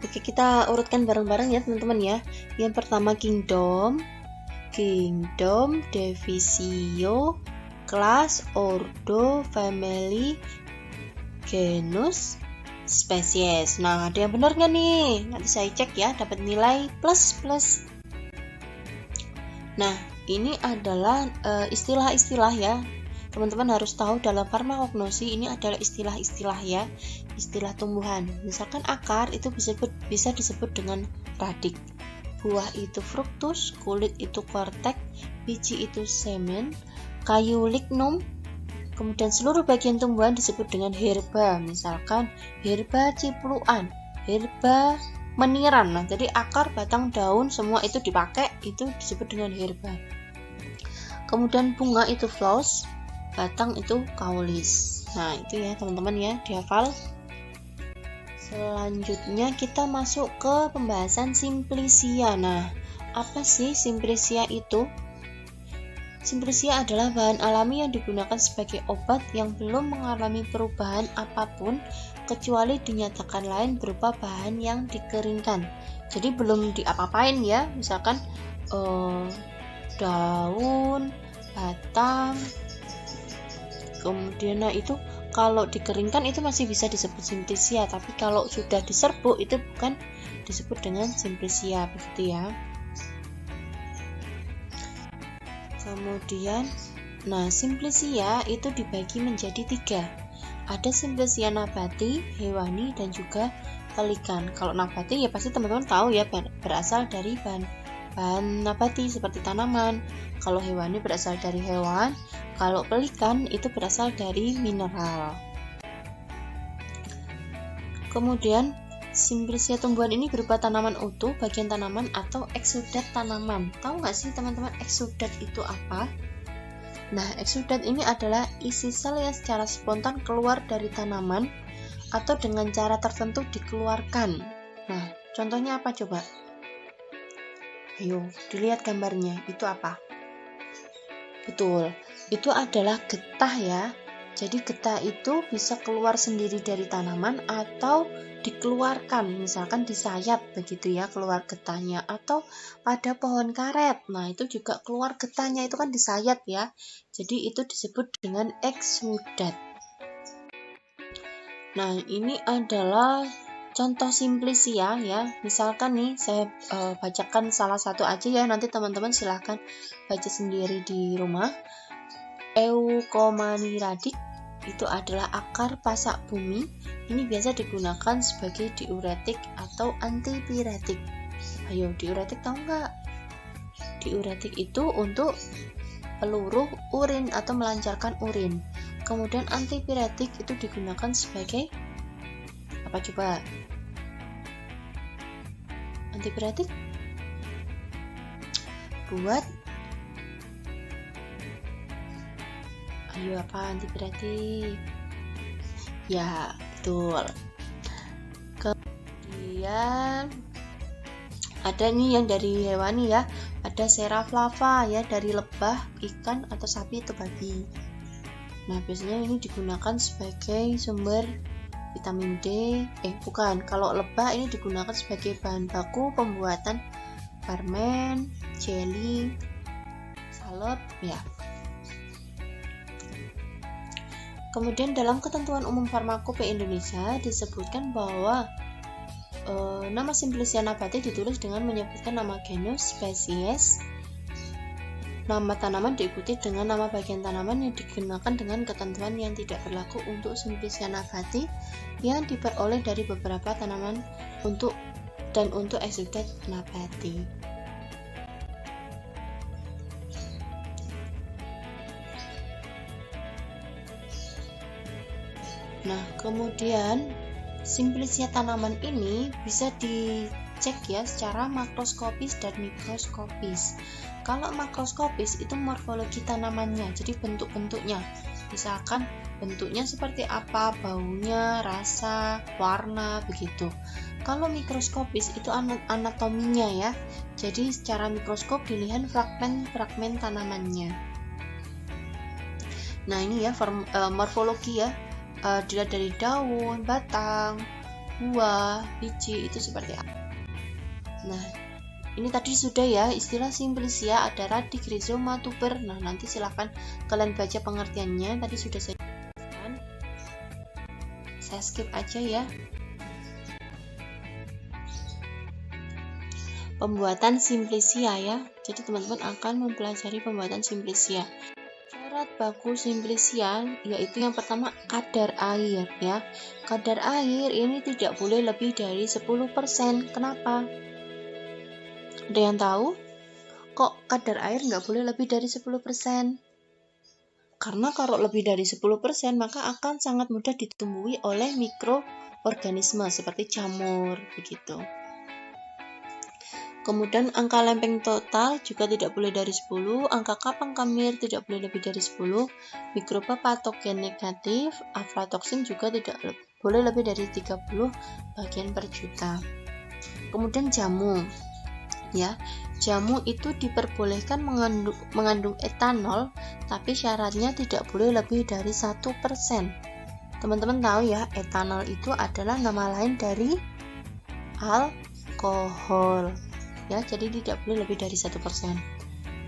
Oke, kita urutkan bareng-bareng ya teman-teman ya. Yang pertama kingdom, divisio, class, ordo, family, genus, spesies. Nah, ada yang benar nggak nih? Nanti saya cek ya, dapat nilai plus. Nah, ini adalah istilah-istilah ya. Teman-teman harus tahu dalam farmakognosi ini adalah istilah-istilah ya, istilah tumbuhan. Misalkan akar itu bisa disebut dengan radik. Buah itu fruktus, kulit itu kortek, biji itu semen, kayu lignum, kemudian seluruh bagian tumbuhan disebut dengan herba, misalkan herba cipluan, herba meniran. Nah, jadi akar, batang, daun semua itu dipakai, itu disebut dengan herba. Kemudian bunga itu flowers, batang itu caulis. Nah, itu ya teman-teman ya, dihafal. Selanjutnya kita masuk ke pembahasan simplicia. Nah, apa sih simplicia itu? Simplicia adalah bahan alami yang digunakan sebagai obat yang belum mengalami perubahan apapun kecuali dinyatakan lain berupa bahan yang dikeringkan. Jadi belum diapa-apain ya, misalkan daun, batang, kemudian itu kalau dikeringkan itu masih bisa disebut simplicia, tapi kalau sudah diserbuk itu bukan disebut dengan simplicia, begitu ya. Kemudian, nah simplicia itu dibagi menjadi 3. Ada simplicia nabati, hewani, dan juga pelikan. Kalau nabati ya pasti teman-teman tahu ya, berasal dari bahan nabati seperti tanaman. Kalau hewani berasal dari hewan. Kalau pelikan itu berasal dari mineral. Kemudian simplicia tumbuhan ini berupa tanaman utuh, bagian tanaman atau eksudat tanaman. Tahu nggak sih teman-teman eksudat itu apa? Nah, eksudat ini adalah isi sel yang secara spontan keluar dari tanaman atau dengan cara tertentu dikeluarkan. Nah, contohnya apa coba? Ayo, dilihat gambarnya. Itu apa? Betul, itu adalah getah ya. Jadi getah itu bisa keluar sendiri dari tanaman atau dikeluarkan, misalkan disayat begitu ya, keluar getahnya, atau pada pohon karet. Nah, itu juga keluar getahnya, itu kan disayat ya. Jadi itu disebut dengan eksudat. Nah, ini adalah contoh simplicia ya. Misalkan nih saya bacakan salah satu aja ya, nanti teman-teman silahkan baca sendiri di rumah. Eucomaniradik itu adalah akar pasak bumi. Ini biasa digunakan sebagai diuretik atau antipiretik. Ayo, diuretik tahu nggak? Diuretik itu untuk peluruh urin atau melancarkan urin. Kemudian antipiretik itu digunakan sebagai apa coba? Antipiretik buat apa antipiretik? Ya, betul. Kemudian ada nih yang dari hewani ya. Ada seraflava ya, dari lebah, ikan atau sapi atau babi. Nah, biasanya ini digunakan sebagai sumber vitamin D. Bukan, kalau lebah ini digunakan sebagai bahan baku pembuatan permen, jelly, salep ya. Kemudian dalam ketentuan umum Farmakope Indonesia disebutkan bahwa nama simplicia nabati ditulis dengan menyebutkan nama genus, spesies, nama tanaman diikuti dengan nama bagian tanaman yang digunakan dengan ketentuan yang tidak berlaku untuk simplicia nabati yang diperoleh dari beberapa tanaman untuk eksudat nabati. Nah, kemudian simplicia tanaman ini bisa dicek ya secara makroskopis dan mikroskopis. Kalau makroskopis itu morfologi tanamannya, jadi bentuk-bentuknya. Misalkan bentuknya seperti apa, baunya, rasa, warna, begitu. Kalau mikroskopis itu anatominya ya. Jadi secara mikroskop dilihat fragmen-fragmen tanamannya. Nah, ini ya morfologi ya. Dilihat dari daun, batang, buah, biji itu seperti apa. Nah, ini tadi sudah ya istilah simplicia, ada radik, rizoma, tuber. Nah, nanti silahkan kalian baca pengertiannya. Tadi sudah saya jelaskan. Saya skip aja ya. Pembuatan simplicia ya. Jadi teman-teman akan mempelajari pembuatan simplicia. Syarat baku simplicia yaitu yang pertama kadar air ya. Kadar air ini tidak boleh lebih dari 10%. Kenapa? Ada yang tahu? Kok kadar air nggak boleh lebih dari 10%? Karena kalau lebih dari 10% maka akan sangat mudah ditumbuhi oleh mikroorganisme seperti jamur begitu. Kemudian angka lempeng total juga tidak boleh dari 10, angka kapang kamir tidak boleh lebih dari 10, mikroba patogen negatif, aflatoksin juga tidak boleh lebih dari 30 bagian per juta. Kemudian jamu, ya, jamu itu diperbolehkan mengandung etanol, tapi syaratnya tidak boleh lebih dari 1%. Teman-teman tahu ya, etanol itu adalah nama lain dari alkohol, ya, jadi tidak boleh lebih dari 1%.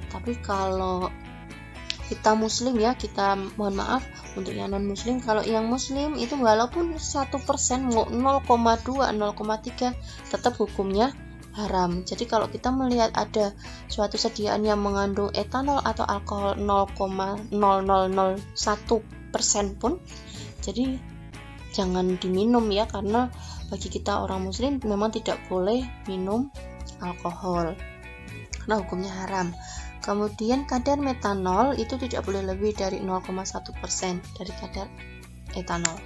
Tapi kalau kita muslim ya, kita mohon maaf untuk yang non muslim, kalau yang muslim itu walaupun 1%, 0,2, 0,3 tetap hukumnya haram. Jadi kalau kita melihat ada suatu sediaan yang mengandung etanol atau alkohol 0,0001% pun, jadi jangan diminum ya, karena bagi kita orang muslim memang tidak boleh minum alkohol karena hukumnya haram. Kemudian kadar metanol itu tidak boleh lebih dari 0,1% dari kadar etanol.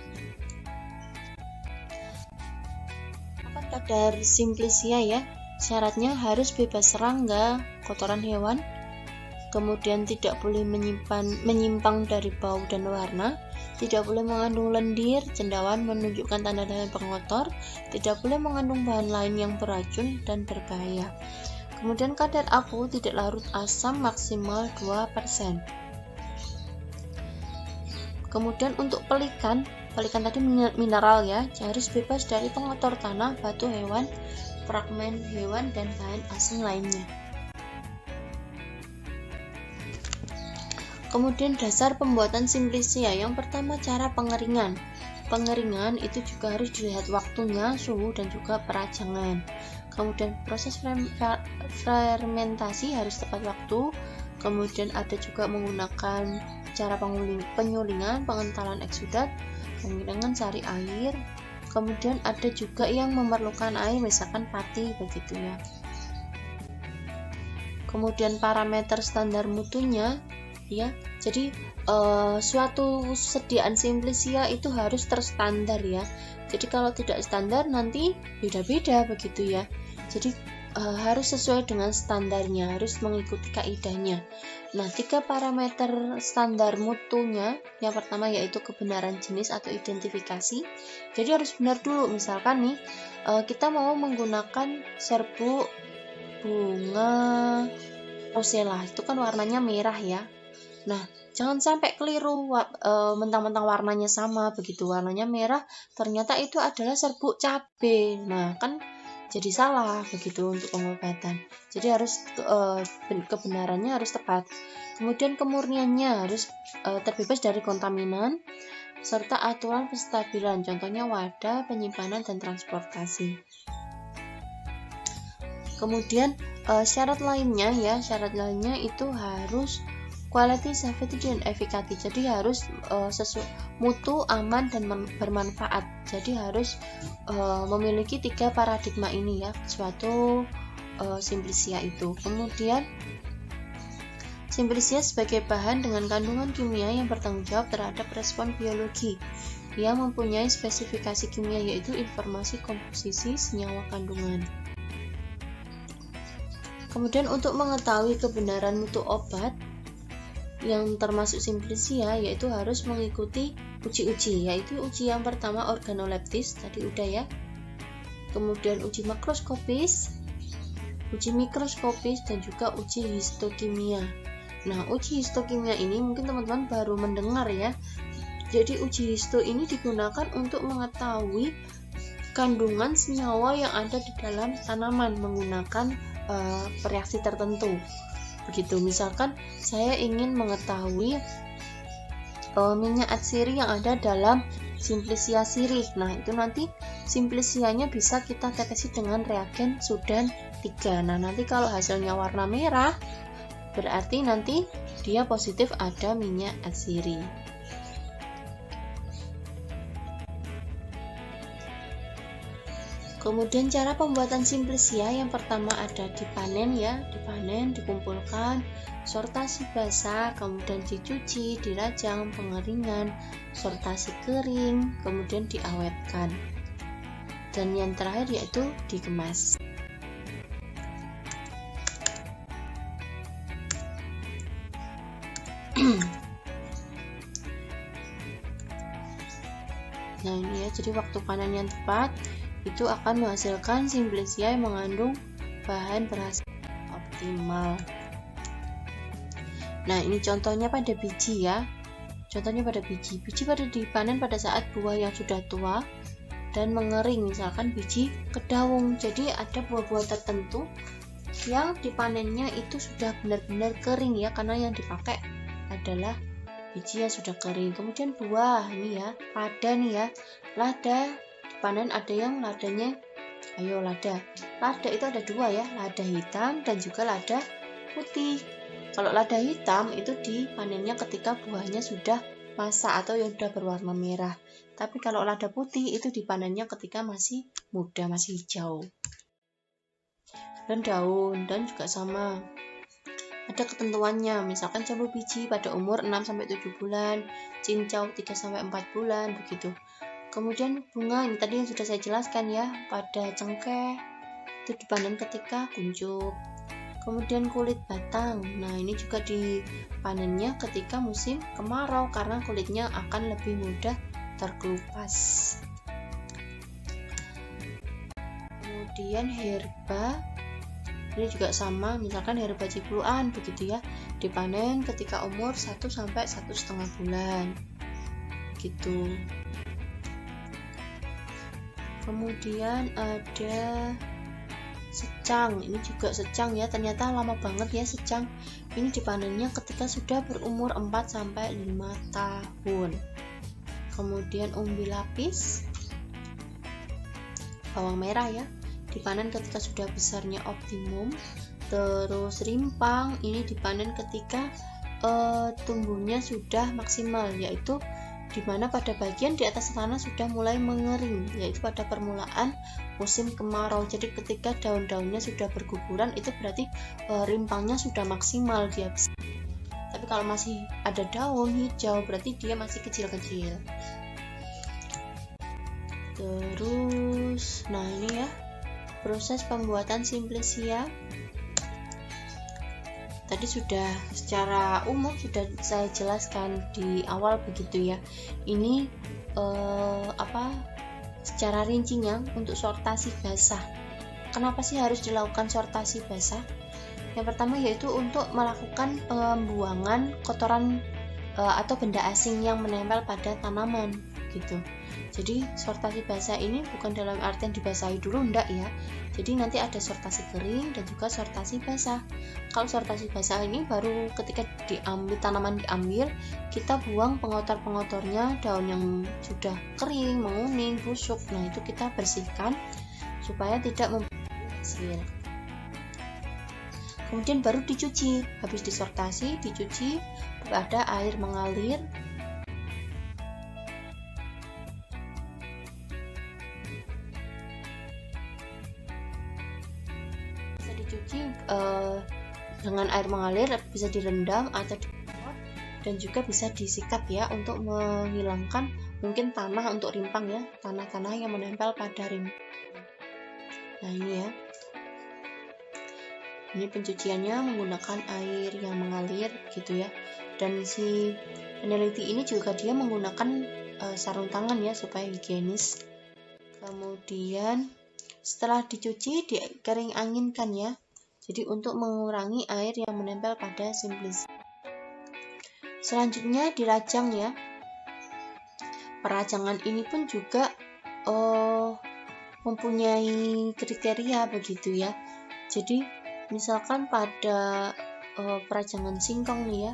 Apa kadar simplisia ya? Syaratnya harus bebas serangga, kotoran hewan, kemudian tidak boleh menyimpang dari bau dan warna, tidak boleh mengandung lendir, cendawan menunjukkan tanda-tanda pengotor, tidak boleh mengandung bahan lain yang beracun dan berbahaya. Kemudian kadar abu tidak larut asam maksimal 2%. Kemudian untuk pelikan tadi mineral ya, harus bebas dari pengotor tanah, batu hewan, fragmen hewan, dan bahan asing lainnya. Kemudian dasar pembuatan simplisia, yang pertama cara pengeringan. Pengeringan itu juga harus dilihat waktunya, suhu, dan juga perajangan. Kemudian proses fermentasi harus tepat waktu. Kemudian ada juga menggunakan cara penyulingan, pengentalan eksudat, penggilingan sari air. Kemudian ada juga yang memerlukan air, misalkan pati begitu ya. Kemudian parameter standar mutunya ya, jadi suatu sediaan simplisia itu harus terstandar ya. Jadi kalau tidak standar nanti beda-beda begitu ya. Jadi harus sesuai dengan standarnya, harus mengikuti kaidahnya. Nah, 3 parameter standar mutunya, yang pertama yaitu kebenaran jenis atau identifikasi. Jadi harus benar dulu. Misalkan nih kita mau menggunakan serbuk bunga rosella, itu kan warnanya merah ya. Nah, jangan sampai keliru mentang-mentang warnanya sama begitu, warnanya merah, ternyata itu adalah serbuk cabai. Nah, kan jadi salah begitu untuk pengobatan. Jadi harus kebenarannya harus tepat. Kemudian kemurniannya harus terbebas dari kontaminan serta aturan penstabilan, contohnya wadah, penyimpanan, dan transportasi. Kemudian syarat lainnya itu harus quality, safety, dan efficacy. Jadi harus mutu, aman, dan bermanfaat. Jadi harus memiliki 3 paradigma ini ya, suatu simplisia itu. Kemudian simplisia sebagai bahan dengan kandungan kimia yang bertanggung jawab terhadap respon biologi. Ia mempunyai spesifikasi kimia yaitu informasi komposisi senyawa kandungan. Kemudian untuk mengetahui kebenaran mutu obat yang termasuk simplisia, yaitu harus mengikuti uji-uji, yaitu uji yang pertama organoleptis, tadi udah ya. Kemudian uji makroskopis, uji mikroskopis, dan juga uji histokimia. Nah, uji histokimia ini mungkin teman-teman baru mendengar ya. Jadi uji histo ini digunakan untuk mengetahui kandungan senyawa yang ada di dalam tanaman menggunakan reaksi tertentu. Begitu, misalkan saya ingin mengetahui minyak atsiri yang ada dalam simplisia sirih. Nah, itu nanti simplisianya bisa kita tetesi dengan reagen Sudan 3. Nah, nanti kalau hasilnya warna merah, berarti nanti dia positif ada minyak atsiri. Kemudian cara pembuatan simplisia, yang pertama ada dipanen ya, dikumpulkan, sortasi basah, kemudian dicuci, dirajang, pengeringan, sortasi kering, kemudian diawetkan. Dan yang terakhir yaitu dikemas. Nah ini ya, jadi waktu panen yang tepat itu akan menghasilkan Simplesia yang mengandung bahan berhasil optimal. Nah ini contohnya pada biji ya. Contohnya pada biji pada dipanen pada saat buah yang sudah tua dan mengering, misalkan biji kedaung. Jadi ada buah-buah tertentu yang dipanennya itu sudah benar-benar kering ya, karena yang dipakai adalah biji yang sudah kering. Kemudian buah ini ya, lada nih ya, lada dipanen ada yang ladanya, lada itu ada dua ya, lada hitam dan juga lada putih. Kalau lada hitam itu dipanennya ketika buahnya sudah masak atau yang sudah berwarna merah. Tapi kalau lada putih itu dipanennya ketika masih muda, masih hijau. Dan daun juga sama, ada ketentuannya, misalkan jambu biji pada umur 6-7 bulan, cincau 3-4 bulan begitu. Kemudian bunga ini tadi yang sudah saya jelaskan ya, pada cengkeh itu dipanen ketika kuncup. Kemudian kulit batang, nah ini juga dipanennya ketika musim kemarau karena kulitnya akan lebih mudah terkelupas. Kemudian herba ini juga sama, misalkan herba cipluan begitu ya, dipanen ketika umur 1-1,5 bulan gitu. Kemudian ada secang, ini juga secang ya, ternyata lama banget ya secang. Ini dipanennya ketika sudah berumur 4-5 tahun. Kemudian umbi lapis, bawang merah ya, dipanen ketika sudah besarnya optimum. Terus rimpang ini dipanen ketika tumbuhnya sudah maksimal, yaitu dimana pada bagian di atas tanah sudah mulai mengering, yaitu pada permulaan musim kemarau. Jadi ketika daun-daunnya sudah berguguran itu berarti rimpangnya sudah maksimal dia. Tapi kalau masih ada daun hijau berarti dia masih kecil-kecil. Terus nah ini ya, proses pembuatan Simplesia tadi sudah secara umum sudah saya jelaskan di awal begitu ya. Ini secara rincinya untuk sortasi basah. Kenapa sih harus dilakukan sortasi basah? Yang pertama yaitu untuk melakukan pembuangan kotoran atau benda asing yang menempel pada tanaman gitu. Jadi sortasi basah ini bukan dalam artian dibasahi dulu, enggak ya. Jadi nanti ada sortasi kering dan juga sortasi basah. Kalau sortasi basah ini baru ketika tanaman diambil, kita buang pengotor-pengotornya, daun yang sudah kering, menguning, busuk. Nah itu kita bersihkan supaya tidak mempengaruhi hasil. Kemudian baru dicuci, habis disortasi, dicuci, ada air mengalir. Bisa dicuci dengan air mengalir, bisa direndam atau dipot, dan juga bisa disikat ya untuk menghilangkan mungkin tanah untuk rimpang ya, tanah-tanah yang menempel pada rimpang. Nah ini ya. Ini pencuciannya menggunakan air yang mengalir gitu ya. Dan si peneliti ini juga dia menggunakan sarung tangan ya supaya higienis. Kemudian setelah dicuci dikering anginkan ya. Jadi untuk mengurangi air yang menempel pada Simplesia. Selanjutnya dirajang ya. Perajangan ini pun juga mempunyai kriteria begitu ya. Jadi misalkan pada perajangan singkong nih ya,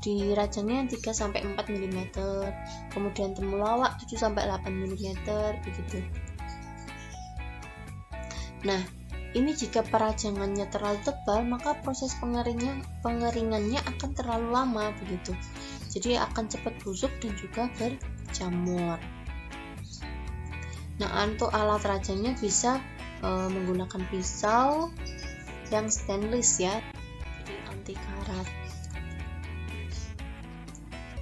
dirajangnya 3-4 mm, kemudian temulawak 7-8 mm begitu. Nah ini jika perajangannya terlalu tebal maka proses pengeringannya akan terlalu lama begitu, jadi akan cepat busuk dan juga berjamur. Nah untuk alat rajangnya bisa menggunakan pisau yang stainless ya, jadi anti karat.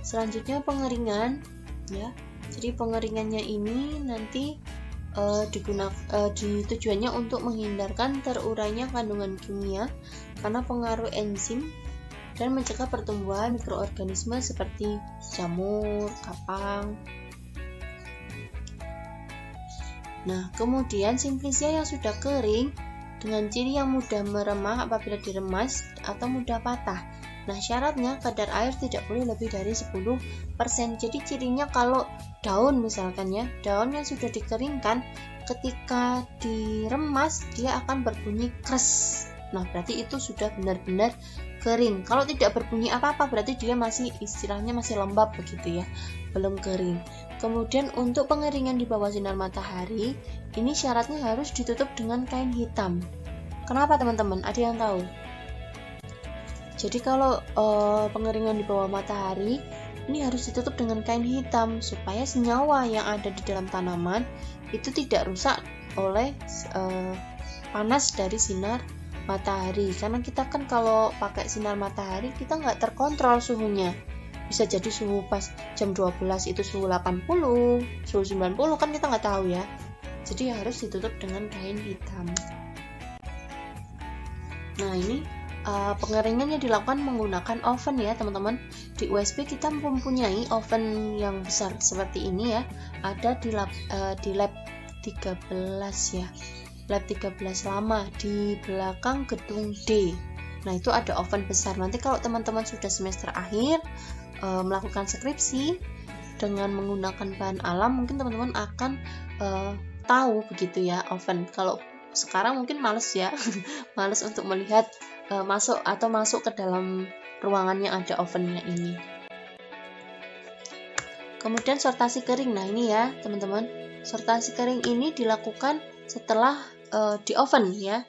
Selanjutnya pengeringan ya. Jadi pengeringannya ini nanti tujuannya untuk menghindarkan terurainya kandungan kimia karena pengaruh enzim dan mencegah pertumbuhan mikroorganisme seperti jamur, kapang. Nah, kemudian Simplicia yang sudah kering dengan ciri yang mudah meremah apabila diremas atau mudah patah. Nah, syaratnya kadar air tidak boleh lebih dari 10%. Jadi cirinya kalau daun misalkan ya, daun yang sudah dikeringkan ketika diremas dia akan berbunyi kres. Nah, berarti itu sudah benar-benar kering. Kalau tidak berbunyi apa-apa berarti dia masih istilahnya masih lembab begitu ya, belum kering. Kemudian untuk pengeringan di bawah sinar matahari, ini syaratnya harus ditutup dengan kain hitam. Kenapa teman-teman? Ada yang tahu? Jadi kalau pengeringan di bawah matahari, ini harus ditutup dengan kain hitam supaya senyawa yang ada di dalam tanaman itu tidak rusak oleh panas dari sinar matahari. Karena kita kan kalau pakai sinar matahari kita nggak terkontrol suhunya. Bisa jadi suhu pas jam 12 itu suhu 80, suhu 90 kan kita nggak tahu ya. Jadi harus ditutup dengan kain hitam. Nah, ini pengeringannya dilakukan menggunakan oven ya teman-teman. Di USB kita mempunyai oven yang besar seperti ini ya. Ada di lab 13 ya. Lab 13 lama di belakang gedung D. Nah, itu ada oven besar. Nanti kalau teman-teman sudah semester akhir melakukan skripsi dengan menggunakan bahan alam, mungkin teman-teman akan tahu begitu ya oven. Kalau sekarang mungkin males ya males untuk melihat masuk ke dalam ruangan yang ada ovennya ini. Kemudian sortasi kering. Nah, ini ya teman-teman, sortasi kering ini dilakukan setelah di oven ya.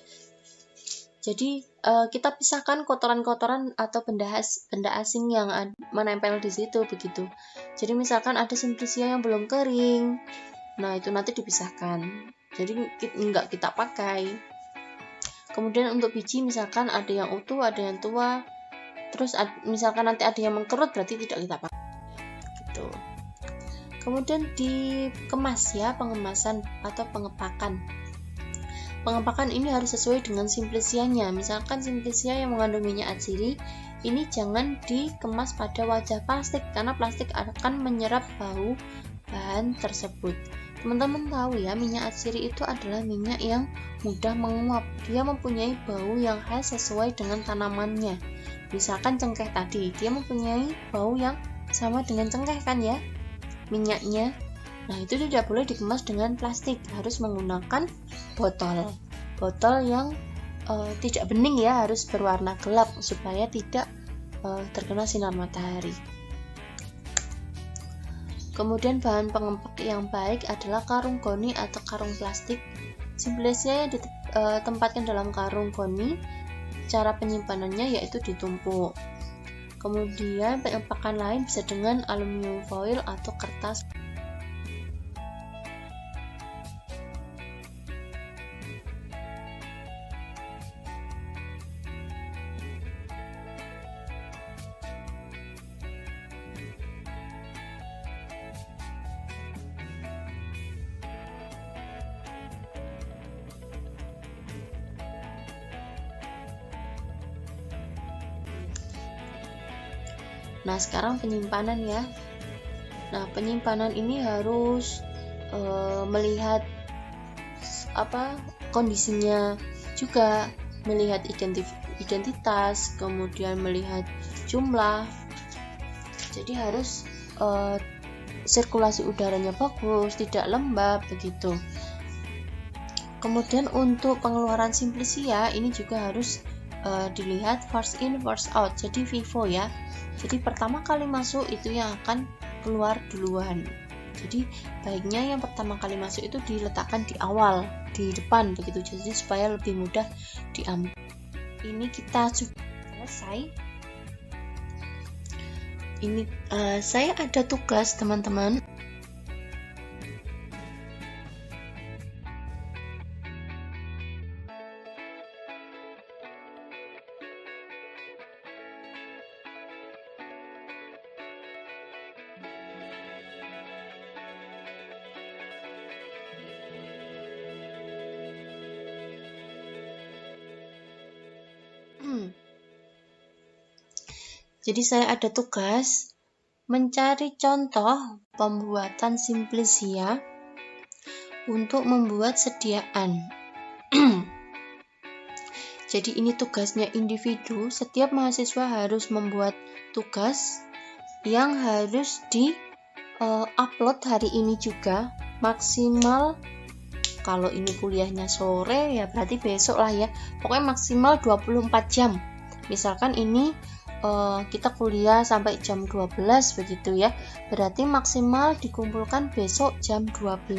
Jadi kita pisahkan kotoran-kotoran atau benda asing yang menempel di situ begitu. Jadi misalkan ada Simplicia yang belum kering, nah itu nanti dipisahkan. Jadi enggak kita pakai. Kemudian untuk biji misalkan ada yang utuh, ada yang tua. Terus misalkan nanti ada yang mengkerut berarti tidak kita pakai. Gitu. Kemudian dikemas ya, pengemasan atau pengepakan. Pengepakan ini harus sesuai dengan Simplicianya. Misalkan Simplicia yang mengandung minyak atsiri, ini jangan dikemas pada wajah plastik karena plastik akan menyerap bau bahan tersebut. Teman-teman tahu ya, minyak atsiri itu adalah minyak yang mudah menguap. Dia mempunyai bau yang khas sesuai dengan tanamannya. Misalkan cengkeh tadi, dia mempunyai bau yang sama dengan cengkeh kan ya, minyaknya. Nah, itu tidak boleh dikemas dengan plastik, harus menggunakan botol yang tidak bening ya, harus berwarna gelap supaya tidak terkena sinar matahari. Kemudian bahan pengepak yang baik adalah karung goni atau karung plastik. Simplicia yang ditempatkan dalam karung goni, cara penyimpanannya yaitu ditumpuk. Kemudian pengepakan lain bisa dengan aluminium foil atau kertas. Nah, sekarang penyimpanan ya. Nah, penyimpanan ini harus melihat kondisinya juga, melihat identitas, kemudian melihat jumlah. Jadi harus sirkulasi udaranya bagus, tidak lembab begitu. Kemudian untuk pengeluaran Simplicia ini juga harus dilihat first in first out, jadi FIFO ya. Jadi pertama kali masuk itu yang akan keluar duluan. Jadi baiknya yang pertama kali masuk itu diletakkan di awal, di depan begitu, jadi supaya lebih mudah diambil. Ini kita sudah selesai. Ini saya ada tugas teman-teman. Jadi saya ada tugas mencari contoh pembuatan simplisia untuk membuat sediaan. Jadi ini tugasnya individu, setiap mahasiswa harus membuat tugas yang harus di-upload hari ini juga, maksimal kalau ini kuliahnya sore ya berarti besok lah ya, pokoknya maksimal 24 jam. Misalkan ini kita kuliah sampai jam 12 begitu ya, berarti maksimal dikumpulkan besok jam 12.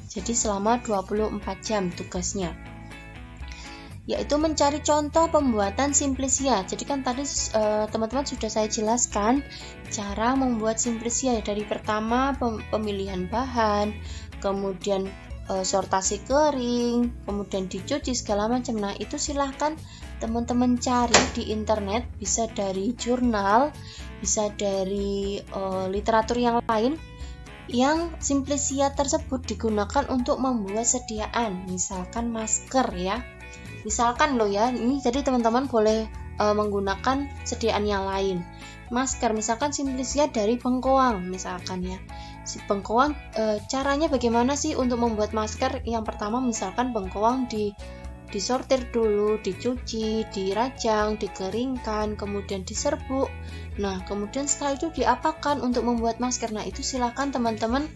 Jadi selama 24 jam tugasnya, yaitu mencari contoh pembuatan simplisia. Jadi kan tadi teman-teman sudah saya jelaskan cara membuat simplisia ya, dari pertama pemilihan bahan, kemudian sortasi kering, kemudian dicuci segala macam. Nah itu silahkan teman-teman cari di internet, bisa dari jurnal, bisa dari literatur yang lain yang simplisia tersebut digunakan untuk membuat sediaan, misalkan masker ya. Misalkan loh ya, ini jadi teman-teman boleh menggunakan sediaan yang lain. Masker misalkan simplisia dari bengkoang misalkan ya. Si bengkoang caranya bagaimana sih untuk membuat masker? Yang pertama misalkan bengkoang disortir dulu, dicuci, dirajang, dikeringkan, kemudian diserbuk. Nah, kemudian setelah itu diapakan untuk membuat masker? Nah, itu silakan teman-teman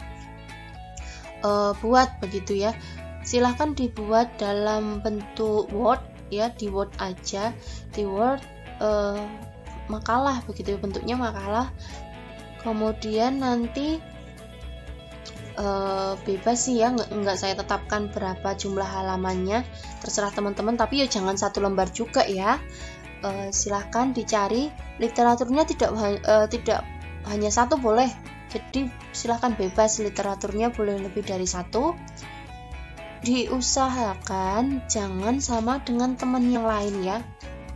buat begitu ya. Silahkan dibuat dalam bentuk Word ya, di Word aja, di Word makalah begitu, bentuknya makalah. Kemudian nanti bebas sih ya, nggak saya tetapkan berapa jumlah halamannya, terserah teman-teman, tapi ya jangan satu lembar juga ya. Silahkan dicari literaturnya, tidak hanya satu boleh, jadi silahkan bebas, literaturnya boleh lebih dari satu. Diusahakan jangan sama dengan teman yang lain ya,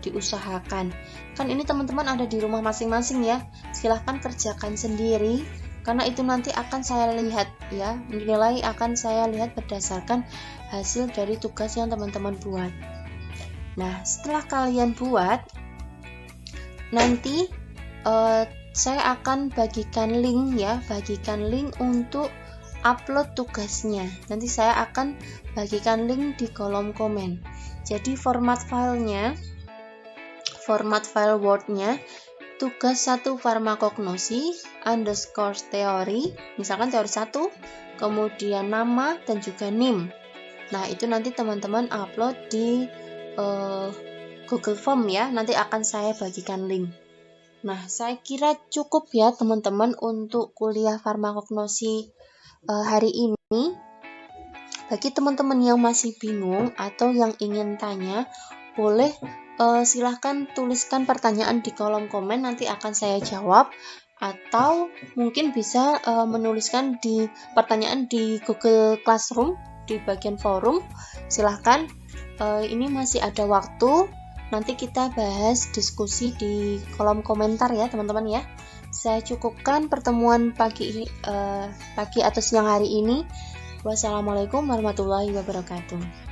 diusahakan, kan ini teman-teman ada di rumah masing-masing ya, silahkan kerjakan sendiri, karena itu nanti akan saya lihat ya, nilai akan saya lihat berdasarkan hasil dari tugas yang teman-teman buat. Nah setelah kalian buat, nanti saya akan bagikan link ya, bagikan link untuk upload tugasnya. Nanti saya akan bagikan link di kolom komen. Jadi format filenya, format file Word-nya, tugas 1 farmakognosi underscore teori, misalkan teori 1, kemudian nama dan juga NIM. Nah itu nanti teman-teman upload di Google Form ya, nanti akan saya bagikan link. Nah saya kira cukup ya teman-teman untuk kuliah farmakognosi hari ini. Bagi teman-teman yang masih bingung atau yang ingin tanya, boleh silahkan tuliskan pertanyaan di kolom komen, nanti akan saya jawab, atau mungkin bisa menuliskan di pertanyaan di Google Classroom di bagian forum. Silahkan, ini masih ada waktu, nanti kita bahas diskusi di kolom komentar ya teman-teman ya. Saya cukupkan pertemuan pagi atau siang hari ini. Wassalamualaikum warahmatullahi wabarakatuh.